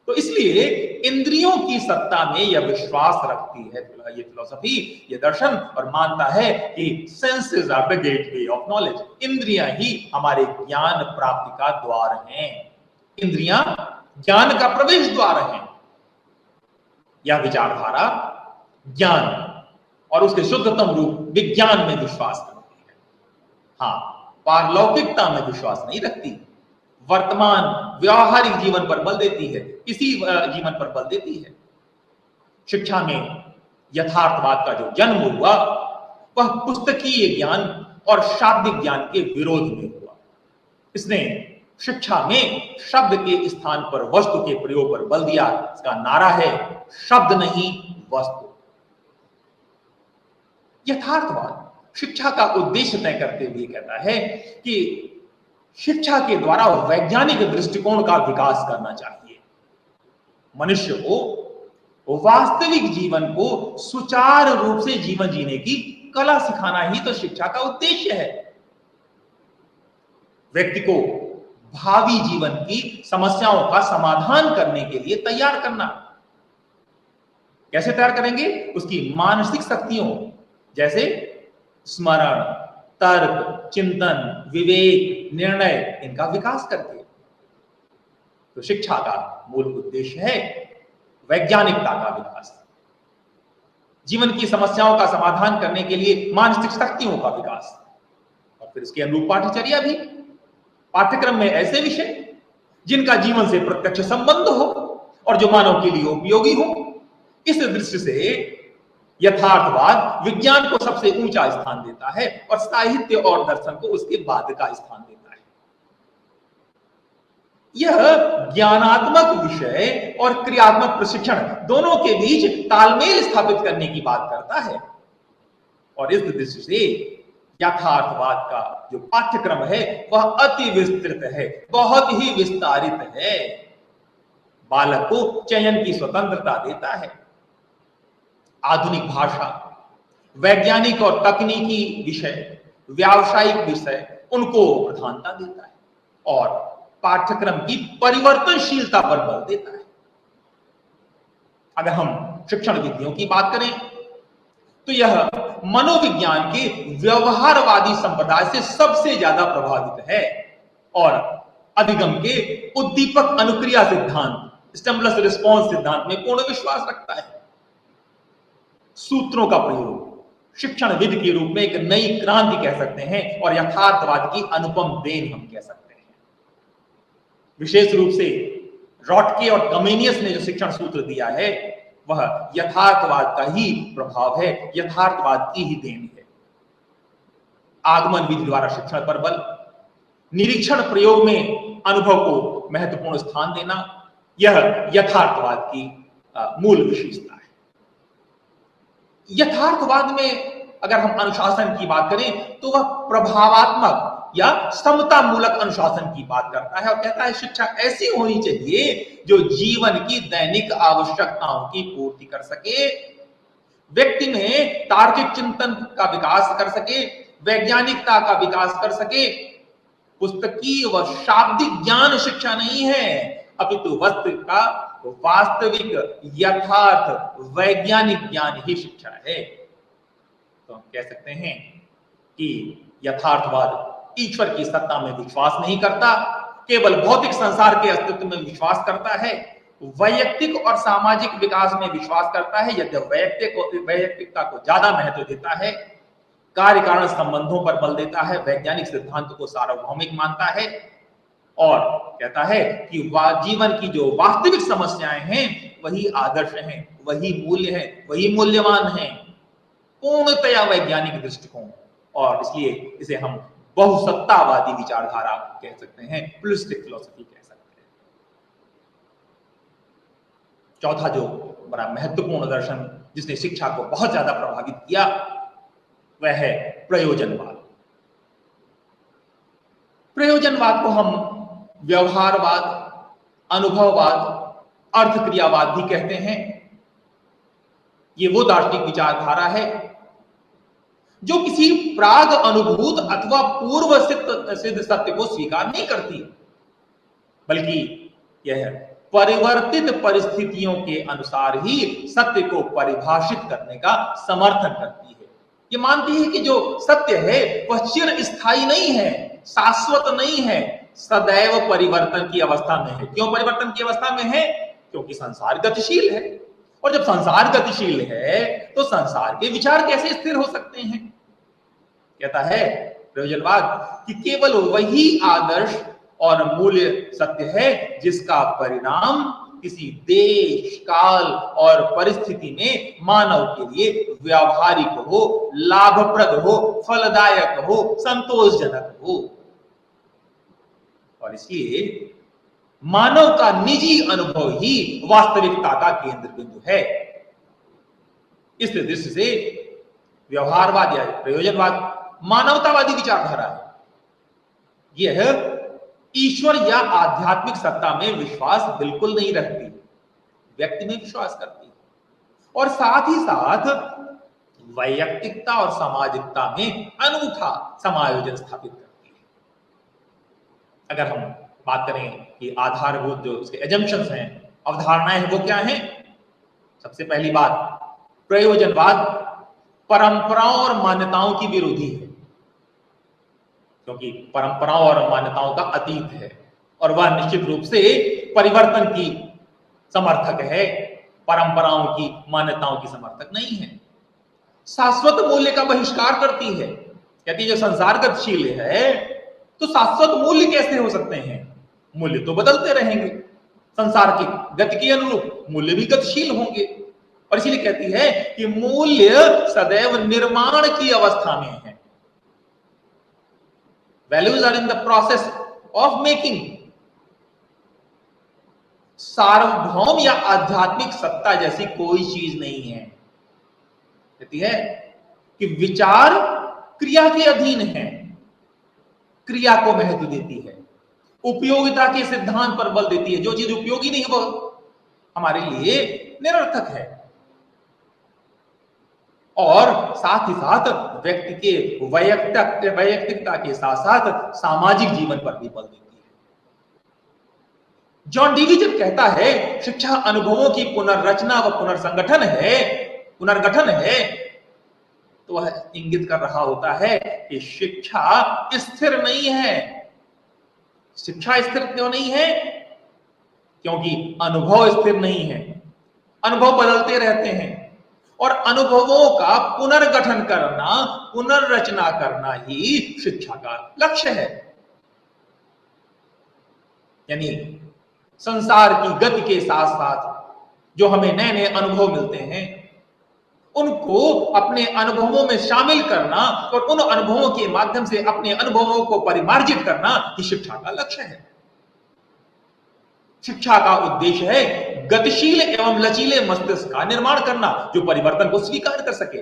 तो इसलिए इंद्रियों की सत्ता में यह विश्वास रखती है ये फिलॉसफी, ये दर्शन, और मानता है कि senses are the gateway of knowledge. इंद्रियां ही हमारे ज्ञान प्राप्ति का द्वार हैं। इंद्रियां ज्ञान का प्रवेश द्वार हैं। यह विचारधारा ज्ञान और उसके शुद्धतम रूप विज्ञान में विश्वास करती है। हाँ, पारलौकिकता में विश्वास नहीं रखती, वर्तमान व्यावहारिक जीवन पर बल देती है, इसी जीवन पर बल देती है। शिक्षा में यथार्थवाद का जो जन्म हुआ वह पुस्तकीय ज्ञान और शाब्दिक ज्ञान के विरोध में हुआ। इसने शिक्षा में शब्द के स्थान पर वस्तु के प्रयोग पर बल दिया। इसका नारा है शब्द नहीं वस्तु। यथार्थवाद शिक्षा का उद्देश्य तय करते हुए कहता है कि शिक्षा के द्वारा वैज्ञानिक दृष्टिकोण का विकास करना चाहिए। मनुष्य को वास्तविक जीवन को सुचारू रूप से जीवन जीने की कला सिखाना ही तो शिक्षा का उद्देश्य है। व्यक्ति को भावी जीवन की समस्याओं का समाधान करने के लिए तैयार करना। कैसे तैयार करेंगे? उसकी मानसिक शक्तियों जैसे स्मरण, तर्क, चिंतन, विवेक, निर्णय, इनका विकास करके। तो शिक्षा का मूल उद्देश्य है वैज्ञानिकता का विकास, जीवन की समस्याओं का समाधान करने के लिए मानसिक शक्तियों का विकास, और फिर इसके अनुरूप पाठ्यचर्या भी। पाठ्यक्रम में ऐसे विषय जिनका जीवन से प्रत्यक्ष संबंध हो और जो मानव के लिए उपयोगी हो। इस दृष्टि से यथार्थवाद विज्ञान को सबसे ऊंचा स्थान देता है और साहित्य और दर्शन को उसके बाद का स्थान देता है। यह ज्ञानात्मक विषय और क्रियात्मक प्रशिक्षण दोनों के बीच तालमेल स्थापित करने की बात करता है। और इस दृष्टि से यथार्थवाद का जो पाठ्यक्रम है वह अति विस्तृत है, बहुत ही विस्तारित है। बालक को चयन की स्वतंत्रता देता है। आधुनिक भाषा, वैज्ञानिक और तकनीकी विषय, व्यावसायिक विषय, उनको प्रधानता देता है और पाठ्यक्रम की परिवर्तनशीलता पर बल देता है। अगर हम शिक्षण विधियों की बात करें तो यह मनोविज्ञान के व्यवहारवादी संप्रदाय से सबसे ज्यादा प्रभावित है और अधिगम के उद्दीपक अनुक्रिया सिद्धांत, स्टिमुलस रिस्पॉन्स सिद्धांत में पूर्ण विश्वास रखता है। सूत्रों का प्रयोग शिक्षण विधि के रूप में एक नई क्रांति कह सकते हैं और यथार्थवाद की अनुपम देन हम कह सकते हैं। विशेष रूप से रॉटके और कमेनियस ने जो शिक्षण सूत्र दिया है वह यथार्थवाद का ही प्रभाव है, यथार्थवाद की ही देन है। आगमन विधि द्वारा शिक्षण पर बल, निरीक्षण प्रयोग में अनुभव को महत्वपूर्ण स्थान देना, यह यथार्थवाद की मूल विशेषता है। यथार्थवाद में अगर हम अनुशासन की बात करें तो वह प्रभावात्मक या समता मूलक अनुशासन की बात करता है और कहता है शिक्षा ऐसी होनी चाहिए जो जीवन की दैनिक आवश्यकताओं की पूर्ति कर सके, व्यक्ति में तार्किक चिंतन का विकास कर सके, वैज्ञानिकता का विकास कर सके। पुस्तकीय व शाब्दिक ज्ञान शिक्षा नहीं है, अपितु वस्तु का वास्तविक यथार्थ वैज्ञानिक ज्ञान ही शिक्षा है। तो हम कह सकते हैं कि यथार्थवाद ईश्वर की सत्ता में विश्वास नहीं करता, केवल भौतिक संसार के अस्तित्व में विश्वास करता है, वैयक्तिक और सामाजिक विकास में विश्वास करता है, यद्यपि वैयक्तिकता को ज्यादा महत्व देता है, कार्य कारण संबंधों पर बल देता है, वैज्ञानिक सिद्धांत को सार्वभौमिक मानता है और कहता है कि जीवन की जो वास्तविक समस्याएं हैं वही आदर्श हैं, वही मूल्य हैं, वही मूल्यवान हैं, पूर्णतया वैज्ञानिक दृष्टिकोण। और इसलिए इसे हम बहुसत्तावादी विचारधारा कह सकते हैं, प्लूरिस्टिक फिलॉसफी कह सकते हैं। चौथा जो बड़ा महत्वपूर्ण दर्शन जिसने शिक्षा को बहुत ज्यादा प्रभावित किया वह है प्रयोजनवाद। प्रयोजनवाद को हम व्यवहारवाद, अनुभववाद, अर्थक्रियावाद भी कहते हैं। ये वो दार्शनिक विचारधारा है जो किसी प्राग अनुभूत अथवा पूर्व सिद्ध सत्य को स्वीकार नहीं करती, बल्कि यह परिवर्तित परिस्थितियों के अनुसार ही सत्य को परिभाषित करने का समर्थन करती है। ये मानती है कि जो सत्य है वह चिरस्थायी नहीं है, शाश्वत नहीं है, सदैव परिवर्तन की अवस्था में है। क्यों परिवर्तन की अवस्था में है? क्योंकि संसार गतिशील है, और जब संसार गतिशील है तो संसार के विचार कैसे स्थिर हो सकते हैं? कहता है प्रयोजनवाद कि केवल वही आदर्श और मूल्य सत्य है जिसका परिणाम किसी देश, काल और परिस्थिति में मानव के लिए व्यावहारिक हो, लाभप्रद हो, फलदायक हो, संतोषजनक हो। और इसलिए मानव का निजी अनुभव ही वास्तविकता का केंद्र बिंदु है। इस दृष्टि से व्यवहारवाद या प्रयोजनवाद मानवतावादी विचारधारा है। यह ईश्वर या आध्यात्मिक सत्ता में विश्वास बिल्कुल नहीं रखती, व्यक्ति में विश्वास करती है और साथ ही साथ वैयक्तिकता और सामाजिकता में अनूठा समायोजन स्थापित करती है। अगर हम बात करें कि आधारभूत जो उसके एजम्पशंस हैं, अवधारणाएं हैं, वो क्या हैं? सबसे पहली बात, प्रयोजनवाद परंपराओं और मान्यताओं की विरोधी है, क्योंकि परंपराओं और मान्यताओं का अतीत है और वह निश्चित रूप से परिवर्तन की समर्थक है, परंपराओं की, मान्यताओं की समर्थक नहीं है। शाश्वत मूल्य का बहिष्कार करती है, कहती है जो संसार गतिशील है तो शाश्वत मूल्य कैसे हो सकते हैं? मूल्य तो बदलते रहेंगे, संसार की गति के अनुरूप मूल्य भी गतिशील होंगे। और इसीलिए कहती है कि मूल्य सदैव निर्माण की अवस्था में है। Values are in the process of making. सार्वभौम या आध्यात्मिक सत्ता जैसी कोई चीज नहीं है। कहती है कि विचार क्रिया के अधीन है, क्रिया को महत्व देती है, उपयोगिता के सिद्धांत पर बल देती है। जो चीज उपयोगी नहीं वो हमारे लिए निरर्थक है। और साथ ही साथ व्यक्ति के वैयक्तिकता के साथ साथ सामाजिक जीवन पर भी बल देती है। जॉन डीवी जब कहता है शिक्षा अनुभवों की पुनर्रचना व पुनर्गठन है, तो वह इंगित कर रहा होता है कि शिक्षा स्थिर नहीं है। शिक्षा स्थिर क्यों नहीं है? क्योंकि अनुभव स्थिर नहीं है, अनुभव बदलते रहते हैं और अनुभवों का पुनर्गठन करना, पुनर्रचना करना ही शिक्षा का लक्ष्य है। यानी संसार की गति के साथ साथ जो हमें नए नए अनुभव मिलते हैं, उनको अपने अनुभवों में शामिल करना और उन अनुभवों के माध्यम से अपने अनुभवों को परिमार्जित करना ये शिक्षा का लक्ष्य है। शिक्षा का उद्देश्य है गतिशील एवं लचीले मस्तिष्क का निर्माण करना जो परिवर्तन को स्वीकार कर सके।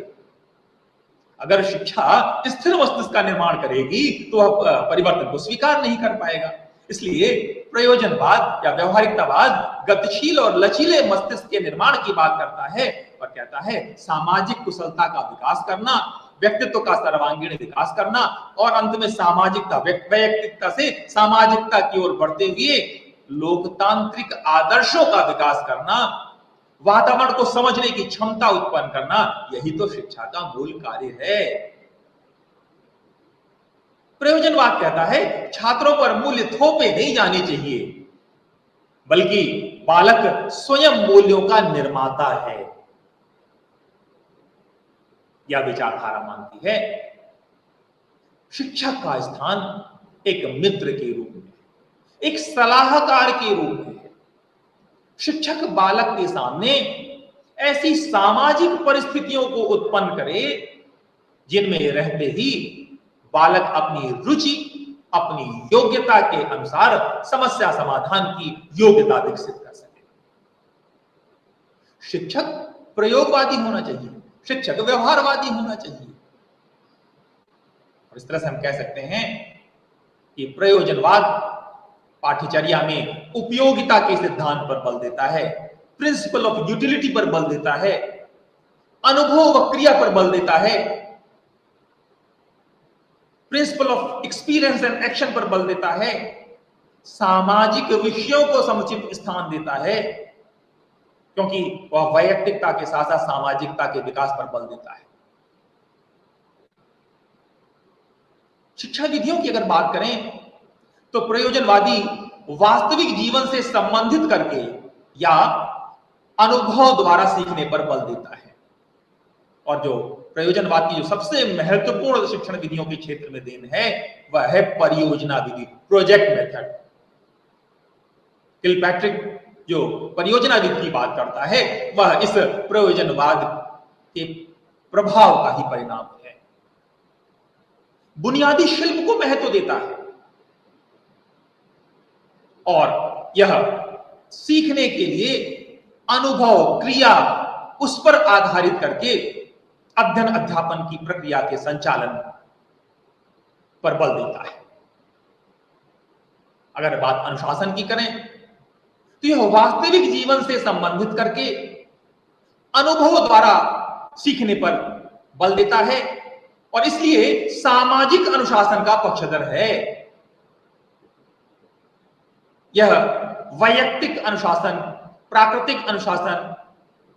अगर शिक्षा स्थिर मस्तिष्क का निर्माण करेगी तो वह परिवर्तन को स्वीकार नहीं कर पाएगा। इसलिए प्रयोजनवाद या व्यवहारिकतावाद गतिशील और लचीले मस्तिष्क के निर्माण की बात करता है और कहता है सामाजिक कुशलता का विकास करना, व्यक्तित्व का सर्वांगीण विकास करना और अंत में सामाजिकता, वैयक्तिकता से सामाजिकता की ओर बढ़ते हुए लोकतांत्रिक आदर्शों का विकास करना, वातावरण को समझने की क्षमता उत्पन्न करना, यही तो शिक्षा का मूल कार्य है। प्रयोजनवाद कहता है छात्रों पर मूल्य थोपे नहीं जाने चाहिए, बल्कि बालक स्वयं मूल्यों का निर्माता है। यह विचारधारा मानती है शिक्षक का स्थान एक मित्र के रूप में, एक सलाहकार के रूप में है। शिक्षक बालक के सामने ऐसी सामाजिक परिस्थितियों को उत्पन्न करे जिनमें रहते ही बालक अपनी रुचि, अपनी योग्यता के अनुसार समस्या समाधान की योग्यता विकसित कर सके। शिक्षक प्रयोगवादी होना चाहिए, शिक्षक व्यवहारवादी होना चाहिए। और इस तरह से हम कह सकते हैं कि प्रयोजनवाद पाठ्यचर्या में उपयोगिता के सिद्धांत पर बल देता है, प्रिंसिपल ऑफ यूटिलिटी पर बल देता है, अनुभव व क्रिया पर बल देता है, principle of experience and action पर बल देता है, सामाजिक विषयों को समुचित स्थान देता है, क्योंकि वह वैयक्तिकता के साथ साथ सामाजिकता के विकास पर बल देता है। शिक्षा विधियों की अगर बात करें तो प्रयोजनवादी वास्तविक जीवन से संबंधित करके या अनुभव द्वारा सीखने पर बल देता है। और जो प्रयोजनवाद की जो सबसे महत्वपूर्ण शिक्षण विधियों के क्षेत्र में देन है वह है परियोजना विधि, प्रोजेक्ट मेथड। किलपैट्रिक जो परियोजना विधि की बात करता है वह इस प्रयोजनवाद के प्रभाव का ही परिणाम है। बुनियादी शिल्प को महत्व देता है और यह सीखने के लिए अनुभव, क्रिया, उस पर आधारित करके अध्ययन अध्यापन की प्रक्रिया के संचालन पर बल देता है। अगर बात अनुशासन की करें तो यह वास्तविक जीवन से संबंधित करके अनुभव द्वारा सीखने पर बल देता है और इसलिए सामाजिक अनुशासन का पक्षधर है। यह वैयक्तिक अनुशासन, प्राकृतिक अनुशासन,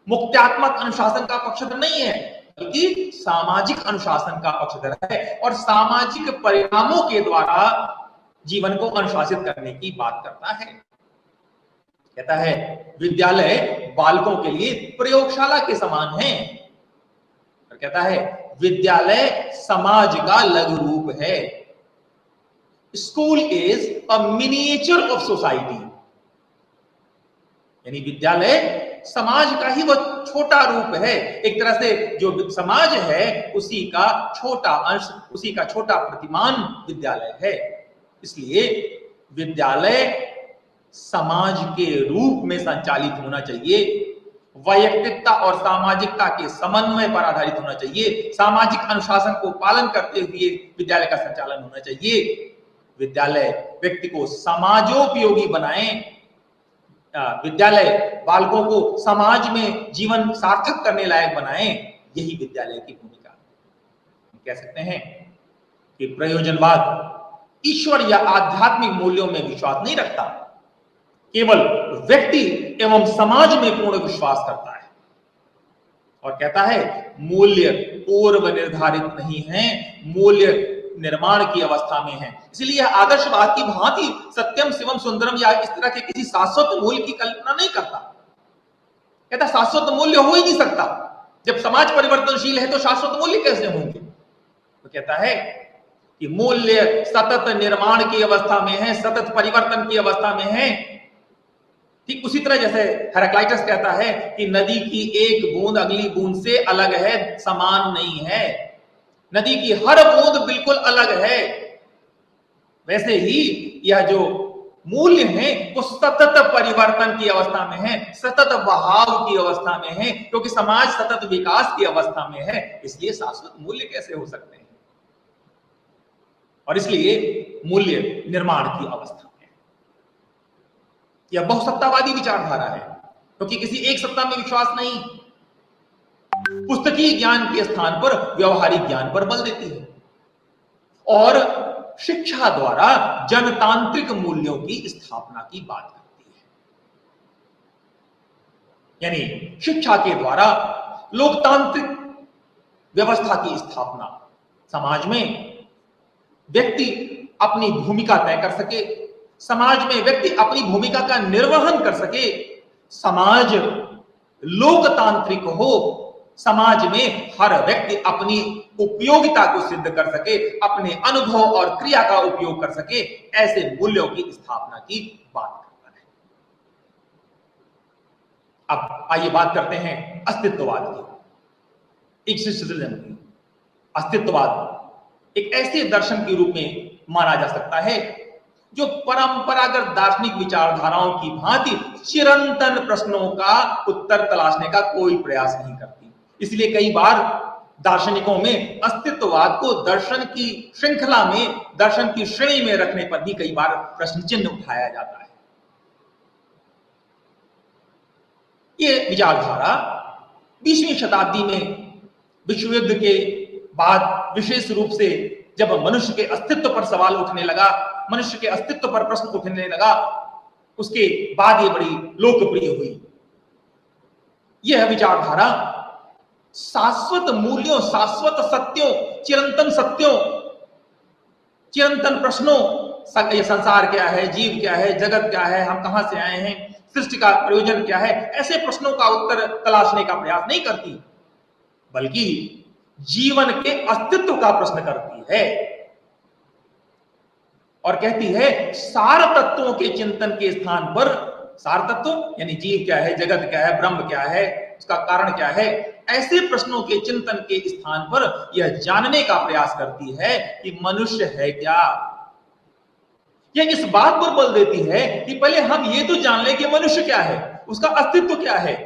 मुक्त्यात्मक अनुशासन का पक्षधर नहीं है, बल्कि सामाजिक अनुशासन का पक्षधर है और सामाजिक परिणामों के द्वारा जीवन को अनुशासित करने की बात करता है। कहता है विद्यालय बालकों के लिए प्रयोगशाला के समान है और कहता है विद्यालय समाज का लघु रूप है। School is a miniature of society, यानी विद्यालय समाज का ही वह छोटा रूप है। एक तरह से जो समाज है उसी का छोटा अंश, उसी का छोटा प्रतिमान विद्यालय है। इसलिए विद्यालय समाज के रूप में संचालित होना चाहिए, वैयक्तिकता और सामाजिकता के समन्वय पर आधारित होना चाहिए, सामाजिक अनुशासन को पालन करते हुए विद्यालय का संचालन होना चाहिए। विद्यालय व्यक्ति को समाजोपयोगी बनाए, विद्यालय बालकों को समाज में जीवन सार्थक करने लायक बनाए, यही विद्यालय की भूमिका। हम कह सकते हैं कि प्रयोजनवाद ईश्वर या आध्यात्मिक मूल्यों में विश्वास नहीं रखता, केवल व्यक्ति एवं समाज में पूर्ण विश्वास करता है और कहता है मूल्य पूर्व निर्धारित नहीं है, मूल्य निर्माण की अवस्था में है। इसलिए आदर्शवाद की भांति सत्यम शिवम सुंदरम या इस तरह के किसी शाश्वत मूल्य की कल्पना नहीं करता। कहता शाश्वत मूल्य हो ही नहीं सकता, जब समाज परिवर्तनशील है तो शाश्वत मूल्य कैसे होंगे। तो कहता है कि मूल्य सतत निर्माण की अवस्था में है, सतत परिवर्तन की अवस्था में है। ठीक उसी तरह जैसे हेराक्लाइटस कहता है कि नदी की एक बूंद अगली बूंद से अलग है, समान नहीं है, नदी की हर बूंद बिल्कुल अलग है, वैसे ही यह जो मूल्य है वो सतत परिवर्तन की अवस्था में है, सतत बहाव की अवस्था में है, क्योंकि समाज सतत विकास की अवस्था में है, इसलिए शाश्वत मूल्य कैसे हो सकते हैं, और इसलिए मूल्य निर्माण की अवस्था में है। यह बहुसत्तावादी विचारधारा है, क्योंकि किसी एक सत्ता में विश्वास नहीं, पुस्तकीय ज्ञान के स्थान पर व्यवहारिक ज्ञान पर बल देती है और शिक्षा द्वारा जनतांत्रिक मूल्यों की स्थापना की बात करती है। यानी शिक्षा के द्वारा लोकतांत्रिक व्यवस्था की स्थापना, समाज में व्यक्ति अपनी भूमिका तय कर सके, समाज में व्यक्ति अपनी भूमिका का निर्वहन कर सके, समाज लोकतांत्रिक हो, समाज में हर व्यक्ति अपनी उपयोगिता को सिद्ध कर सके, अपने अनुभव और क्रिया का उपयोग कर सके, ऐसे मूल्यों की स्थापना की बात करता है। अब आइए बात करते हैं अस्तित्ववाद की, एक्सिस्टेंशियलिज्म की। अस्तित्ववाद एक ऐसे दर्शन के रूप में माना जा सकता है जो परंपरागत दार्शनिक विचारधाराओं की भांति चिरंतन प्रश्नों का उत्तर तलाशने का कोई प्रयास नहीं करती। इसलिए कई बार दार्शनिकों में अस्तित्ववाद को दर्शन की श्रृंखला में, दर्शन की श्रेणी में रखने पर भी कई बार प्रश्न चिन्ह उठाया जाता है। यह विचारधारा 20वीं शताब्दी में विश्व युद्ध के बाद विशेष रूप से जब मनुष्य के अस्तित्व पर सवाल उठने लगा, मनुष्य के अस्तित्व पर प्रश्न उठने लगा, उसके बाद ये बड़ी लोकप्रिय हुई। यह विचारधारा शाश्वत मूल्यों, शाश्वत सत्यों, चिरंतन सत्यों, चिरंतन प्रश्नों, ये संसार क्या है, जीव क्या है, जगत क्या है, हम कहां से आए हैं, सृष्टि का प्रयोजन क्या है, ऐसे प्रश्नों का उत्तर तलाशने का प्रयास नहीं करती, बल्कि जीवन के अस्तित्व का प्रश्न करती है और कहती है सार तत्वों के चिंतन के स्थान पर, सार तत्व यानी जीव क्या है, जगत क्या है, ब्रह्म क्या है, उसका कारण क्या है, ऐसे प्रश्नों के चिंतन के स्थान पर यह जानने का प्रयास करती है कि मनुष्य है क्या। यह इस बात पर बल देती है कि पहले हम ये तो जान लें कि मनुष्य क्या है, उसका अस्तित्व क्या है,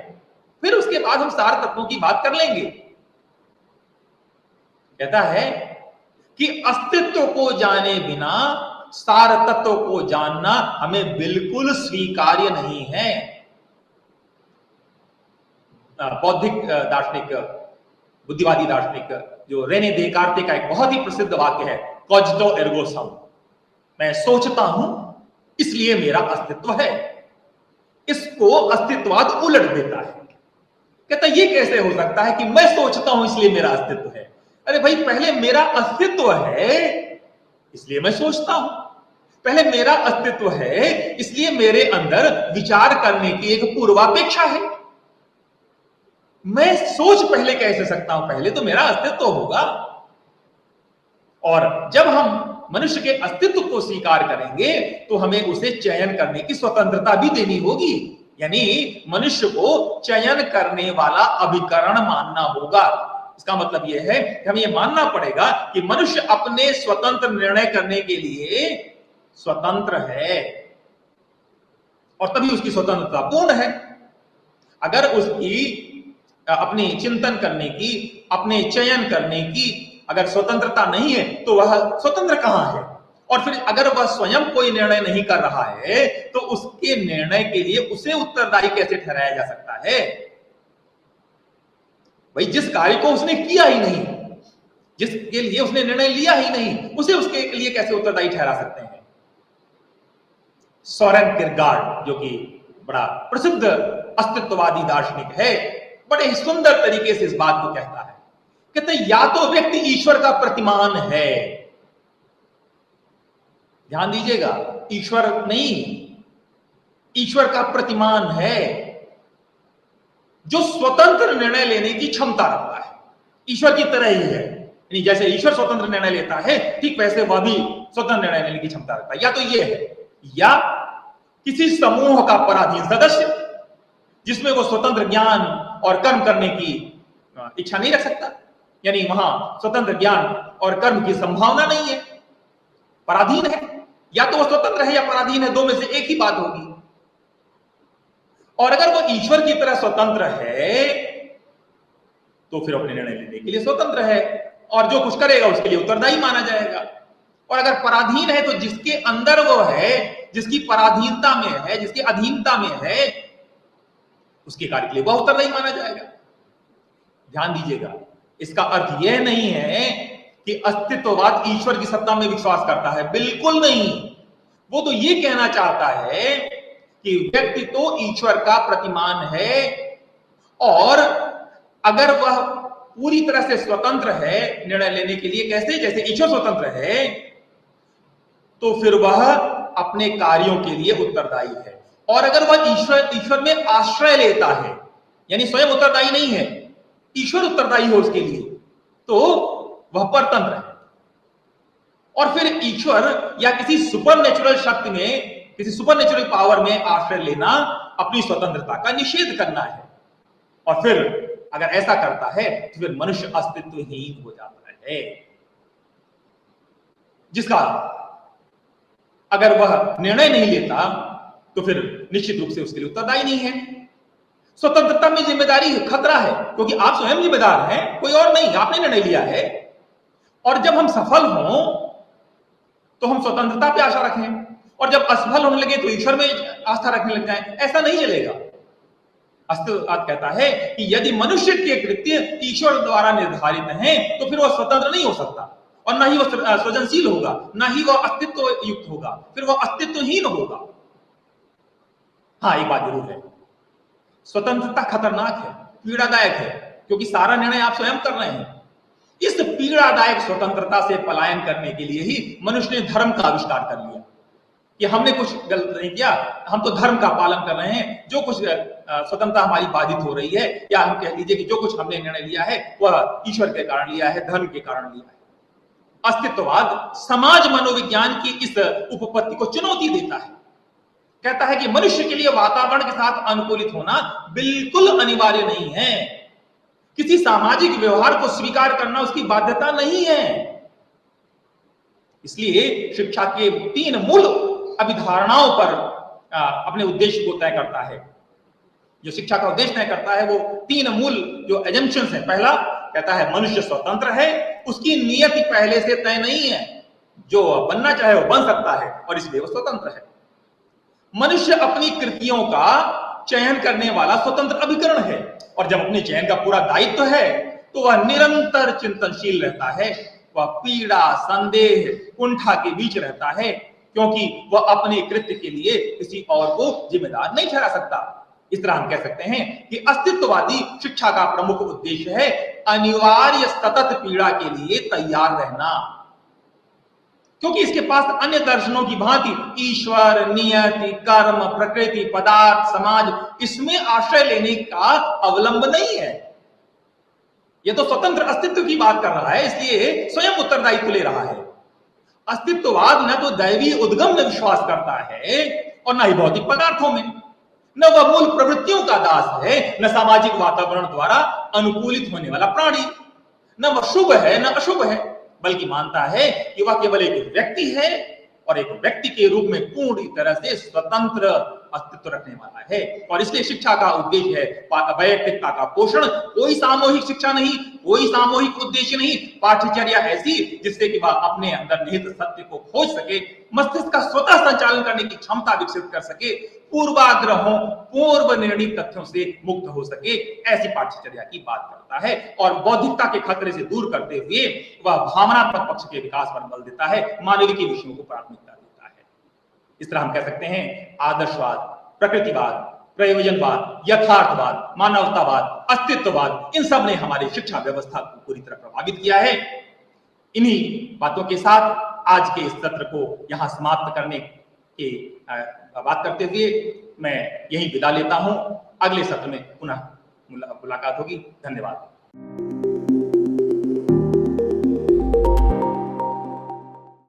फिर उसके बाद हम सार तत्वों की बात कर लेंगे। कहता है कि अस्तित्व को जाने बिना सार तत्व को जानना हमें बिल्कुल स्वीकार्य नहीं है। बौद्धिक दार्शनिक, बुद्धिवादी दार्शनिक जो रेने देकार्ते का एक बहुत ही प्रसिद्ध वाक्य है, कॉजिटो एर्गो सम, मैं सोचता हूं इसलिए मेरा अस्तित्व है। इसको अस्तित्ववाद उलट देता है, कहता ये कैसे हो सकता है कि मैं सोचता हूं इसलिए मेरा अस्तित्व है। अरे भाई, पहले मेरा अस्तित्व है इसलिए मैं सोचता हूं, पहले मेरा अस्तित्व है इसलिए मेरे अंदर विचार करने की एक पूर्वापेक्षा है। मैं सोच पहले कैसे सकता हूं, पहले तो मेरा अस्तित्व होगा। और जब हम मनुष्य के अस्तित्व को स्वीकार करेंगे तो हमें उसे चयन करने की स्वतंत्रता भी देनी होगी, यानी मनुष्य को चयन करने वाला अभिकरण मानना होगा। इसका मतलब यह है कि हमें यह मानना पड़ेगा कि मनुष्य अपने स्वतंत्र निर्णय करने के लिए स्वतंत्र है और तभी उसकी स्वतंत्रता पूर्ण है। अगर उसकी अपने चिंतन करने की, अपने चयन करने की अगर स्वतंत्रता नहीं है तो वह स्वतंत्र कहां है। और फिर अगर वह स्वयं कोई निर्णय नहीं कर रहा है तो उसके निर्णय के लिए उसे उत्तरदायी कैसे ठहराया जा सकता है। भाई, जिस कार्य को उसने किया ही नहीं, जिसके लिए उसने निर्णय लिया ही नहीं, उसे उसके लिए कैसे उत्तरदायी ठहरा सकते हैं। सोरेन किरगार्ड, जो कि बड़ा प्रसिद्ध अस्तित्ववादी दार्शनिक है, बड़े ही सुंदर तरीके से इस बात को कहता है। कहते हैं या तो व्यक्ति ईश्वर का प्रतिमान है, ध्यान दीजिएगा, ईश्वर नहीं, ईश्वर का प्रतिमान है जो स्वतंत्र निर्णय लेने की क्षमता रखता है, ईश्वर की तरह ही है। यानी जैसे ईश्वर स्वतंत्र निर्णय लेता है, ठीक वैसे वह भी स्वतंत्र निर्णय लेने की क्षमता रखता है। या तो ये है, या किसी समूह का पराधीन सदस्य जिसमें वो स्वतंत्र ज्ञान और कर्म करने की इच्छा नहीं रख सकता, यानी वहां स्वतंत्र ज्ञान और कर्म की संभावना नहीं है, पराधीन है। या तो वो स्वतंत्र है या पराधीन है, दो में से एक ही बात होगी। और अगर वो ईश्वर की तरह स्वतंत्र है तो फिर अपने निर्णय लेने के लिए स्वतंत्र है और जो कुछ करेगा उसके लिए उत्तरदायी माना जाएगा। और अगर पराधीन है तो जिसके अंदर वो है, जिसकी पराधीनता में है, जिसकी अधीनता में है, उसके कार्य के लिए वह उत्तरदायी माना जाएगा। ध्यान दीजिएगा, इसका अर्थ यह नहीं है कि अस्तित्ववाद ईश्वर की सत्ता में विश्वास करता है, बिल्कुल नहीं। वो तो ये कहना चाहता है कि व्यक्ति तो ईश्वर का प्रतिमान है और अगर वह पूरी तरह से स्वतंत्र है निर्णय लेने के लिए, कैसे, जैसे ईश्वर स्वतंत्र है, तो फिर वह अपने कार्यों के लिए उत्तरदायी है। और अगर वह ईश्वर में आश्रय लेता है, यानी स्वयं उत्तरदायी नहीं है, ईश्वर उत्तरदायी हो उसके लिए, तो वह परतंत्र है। और फिर ईश्वर या किसी सुपर नेचुरल शक्ति में, किसी सुपर नेचुरल पावर में आश्रय लेना अपनी स्वतंत्रता का निषेध करना है। और फिर अगर ऐसा करता है तो फिर मनुष्य अस्तित्वहीन हो जाता है, जिसका अगर वह निर्णय नहीं लेता तो फिर निश्चित रूप से उसके लिए उत्तरदायी नहीं है। स्वतंत्रता में जिम्मेदारी खतरा है, क्योंकि आप स्वयं जिम्मेदार हैं, कोई और नहीं, आपने निर्णय लिया है। और जब हम सफल हों तो हम स्वतंत्रता पे आशा रखें, और जब असफल होने लगे तो ईश्वर में आस्था रखने लग जाएं, ऐसा नहीं चलेगा। अस्तित्ववाद कहता है कि यदि मनुष्य के कृत्य ईश्वर द्वारा निर्धारित हैं तो फिर वह स्वतंत्र नहीं हो सकता, और ना ही वह सृजनशील होगा, ना ही वह अस्तित्व युक्त होगा, फिर वह अस्तित्वहीन होगा। हाँ, एक बात जरूर है, स्वतंत्रता खतरनाक है, पीड़ादायक है, क्योंकि सारा निर्णय आप स्वयं कर रहे हैं। इस पीड़ादायक स्वतंत्रता से पलायन करने के लिए ही मनुष्य ने धर्म का आविष्कार कर लिया कि हमने कुछ गलत नहीं किया, हम तो धर्म का पालन कर रहे हैं। जो कुछ स्वतंत्रता हमारी बाधित हो रही है, या हम कह लीजिए कि जो कुछ हमने निर्णय लिया है वह ईश्वर के कारण लिया है, धर्म के कारण लिया है। अस्तित्ववाद समाज मनोविज्ञान की इस उपपत्ति को चुनौती देता है, कहता है कि मनुष्य के लिए वातावरण के साथ अनुकूलित होना बिल्कुल अनिवार्य नहीं है, किसी सामाजिक व्यवहार को स्वीकार करना उसकी बाध्यता नहीं है। इसलिए शिक्षा के 3 मूल अभिधारणाओं पर अपने उद्देश्य को तय करता है। जो शिक्षा का उद्देश्य तय करता है वो 3 मूल जो एजम्पशंस हैं। पहला कहता है मनुष्य स्वतंत्र है, उसकी नियति पहले से तय नहीं है, जो बनना चाहे वो बन सकता है और इसलिए वो स्वतंत्र है। मनुष्य अपनी कृतियों का चयन करने वाला स्वतंत्र अभिकरण है, और जब अपने चयन का पूरा दायित्व है तो वह निरंतर चिंतनशील रहता है, वह पीड़ा, संदेह, कुंठा के बीच रहता है, क्योंकि वह अपने कृत्य के लिए किसी और को जिम्मेदार नहीं ठहरा सकता। इस तरह हम कह सकते हैं कि अस्तित्ववादी शिक्षा का प्रमुख उद्देश्य है अनिवार्य सतत पीड़ा के लिए तैयार रहना, क्योंकि इसके पास अन्य दर्शनों की भांति ईश्वर, नियति, कर्म, प्रकृति, पदार्थ, समाज, इसमें आश्रय लेने का अवलंब नहीं है। यह तो स्वतंत्र अस्तित्व की बात कर रहा है, इसलिए स्वयं उत्तरदायित्व ले रहा है। अस्तित्ववाद न तो दैवी उद्गम में विश्वास करता है और न ही भौतिक पदार्थों में, न वह मूल प्रवृत्तियों का दास है, न सामाजिक वातावरण द्वारा अनुकूलित होने वाला प्राणी, न वह शुभ है न अशुभ है, बल्कि मानता है कि वह केवल एक व्यक्ति है और एक व्यक्ति के रूप में पूरी तरह से स्वतंत्र अस्तित्व रखने वाला है। और इसलिए शिक्षा का उद्देश्य है वैयक्तिकता का पोषण, कोई सामूहिक शिक्षा नहीं, कोई सामूहिक उद्देश्य नहीं, पाठ्यचर्या ऐसी जिससे कि वह अपने अंदर निहित सत्य को खोज सके, मस्तिष्क का स्वतः संचालन करने की क्षमता विकसित कर सके, पूर्वाग्रहों, पूर्व निर्णित तथ्यों से मुक्त हो सके, ऐसी पाठ्यचर्या की बात करता है। और बौद्धिकता के खतरे से दूर करते हुए वह भावनात्मक पक्ष के विकास पर बल देता है, मानविकी विषयों को प्राथमिकता देता है। इस तरह हम कह सकते हैं आदर्शवाद, प्रकृतिवाद, प्रयोजनवाद, यथार्थवाद, मानवतावाद, अस्तित्ववाद, इन सब ने हमारी शिक्षा व्यवस्था को पूरी तरह प्रभावित किया है। इन्हीं बातों के साथ आज के इस सत्र को यहां समाप्त करने की बात करते हुए मैं यही विदा लेता हूं। अगले सत्र में पुनः मुलाकात होगी। धन्यवाद।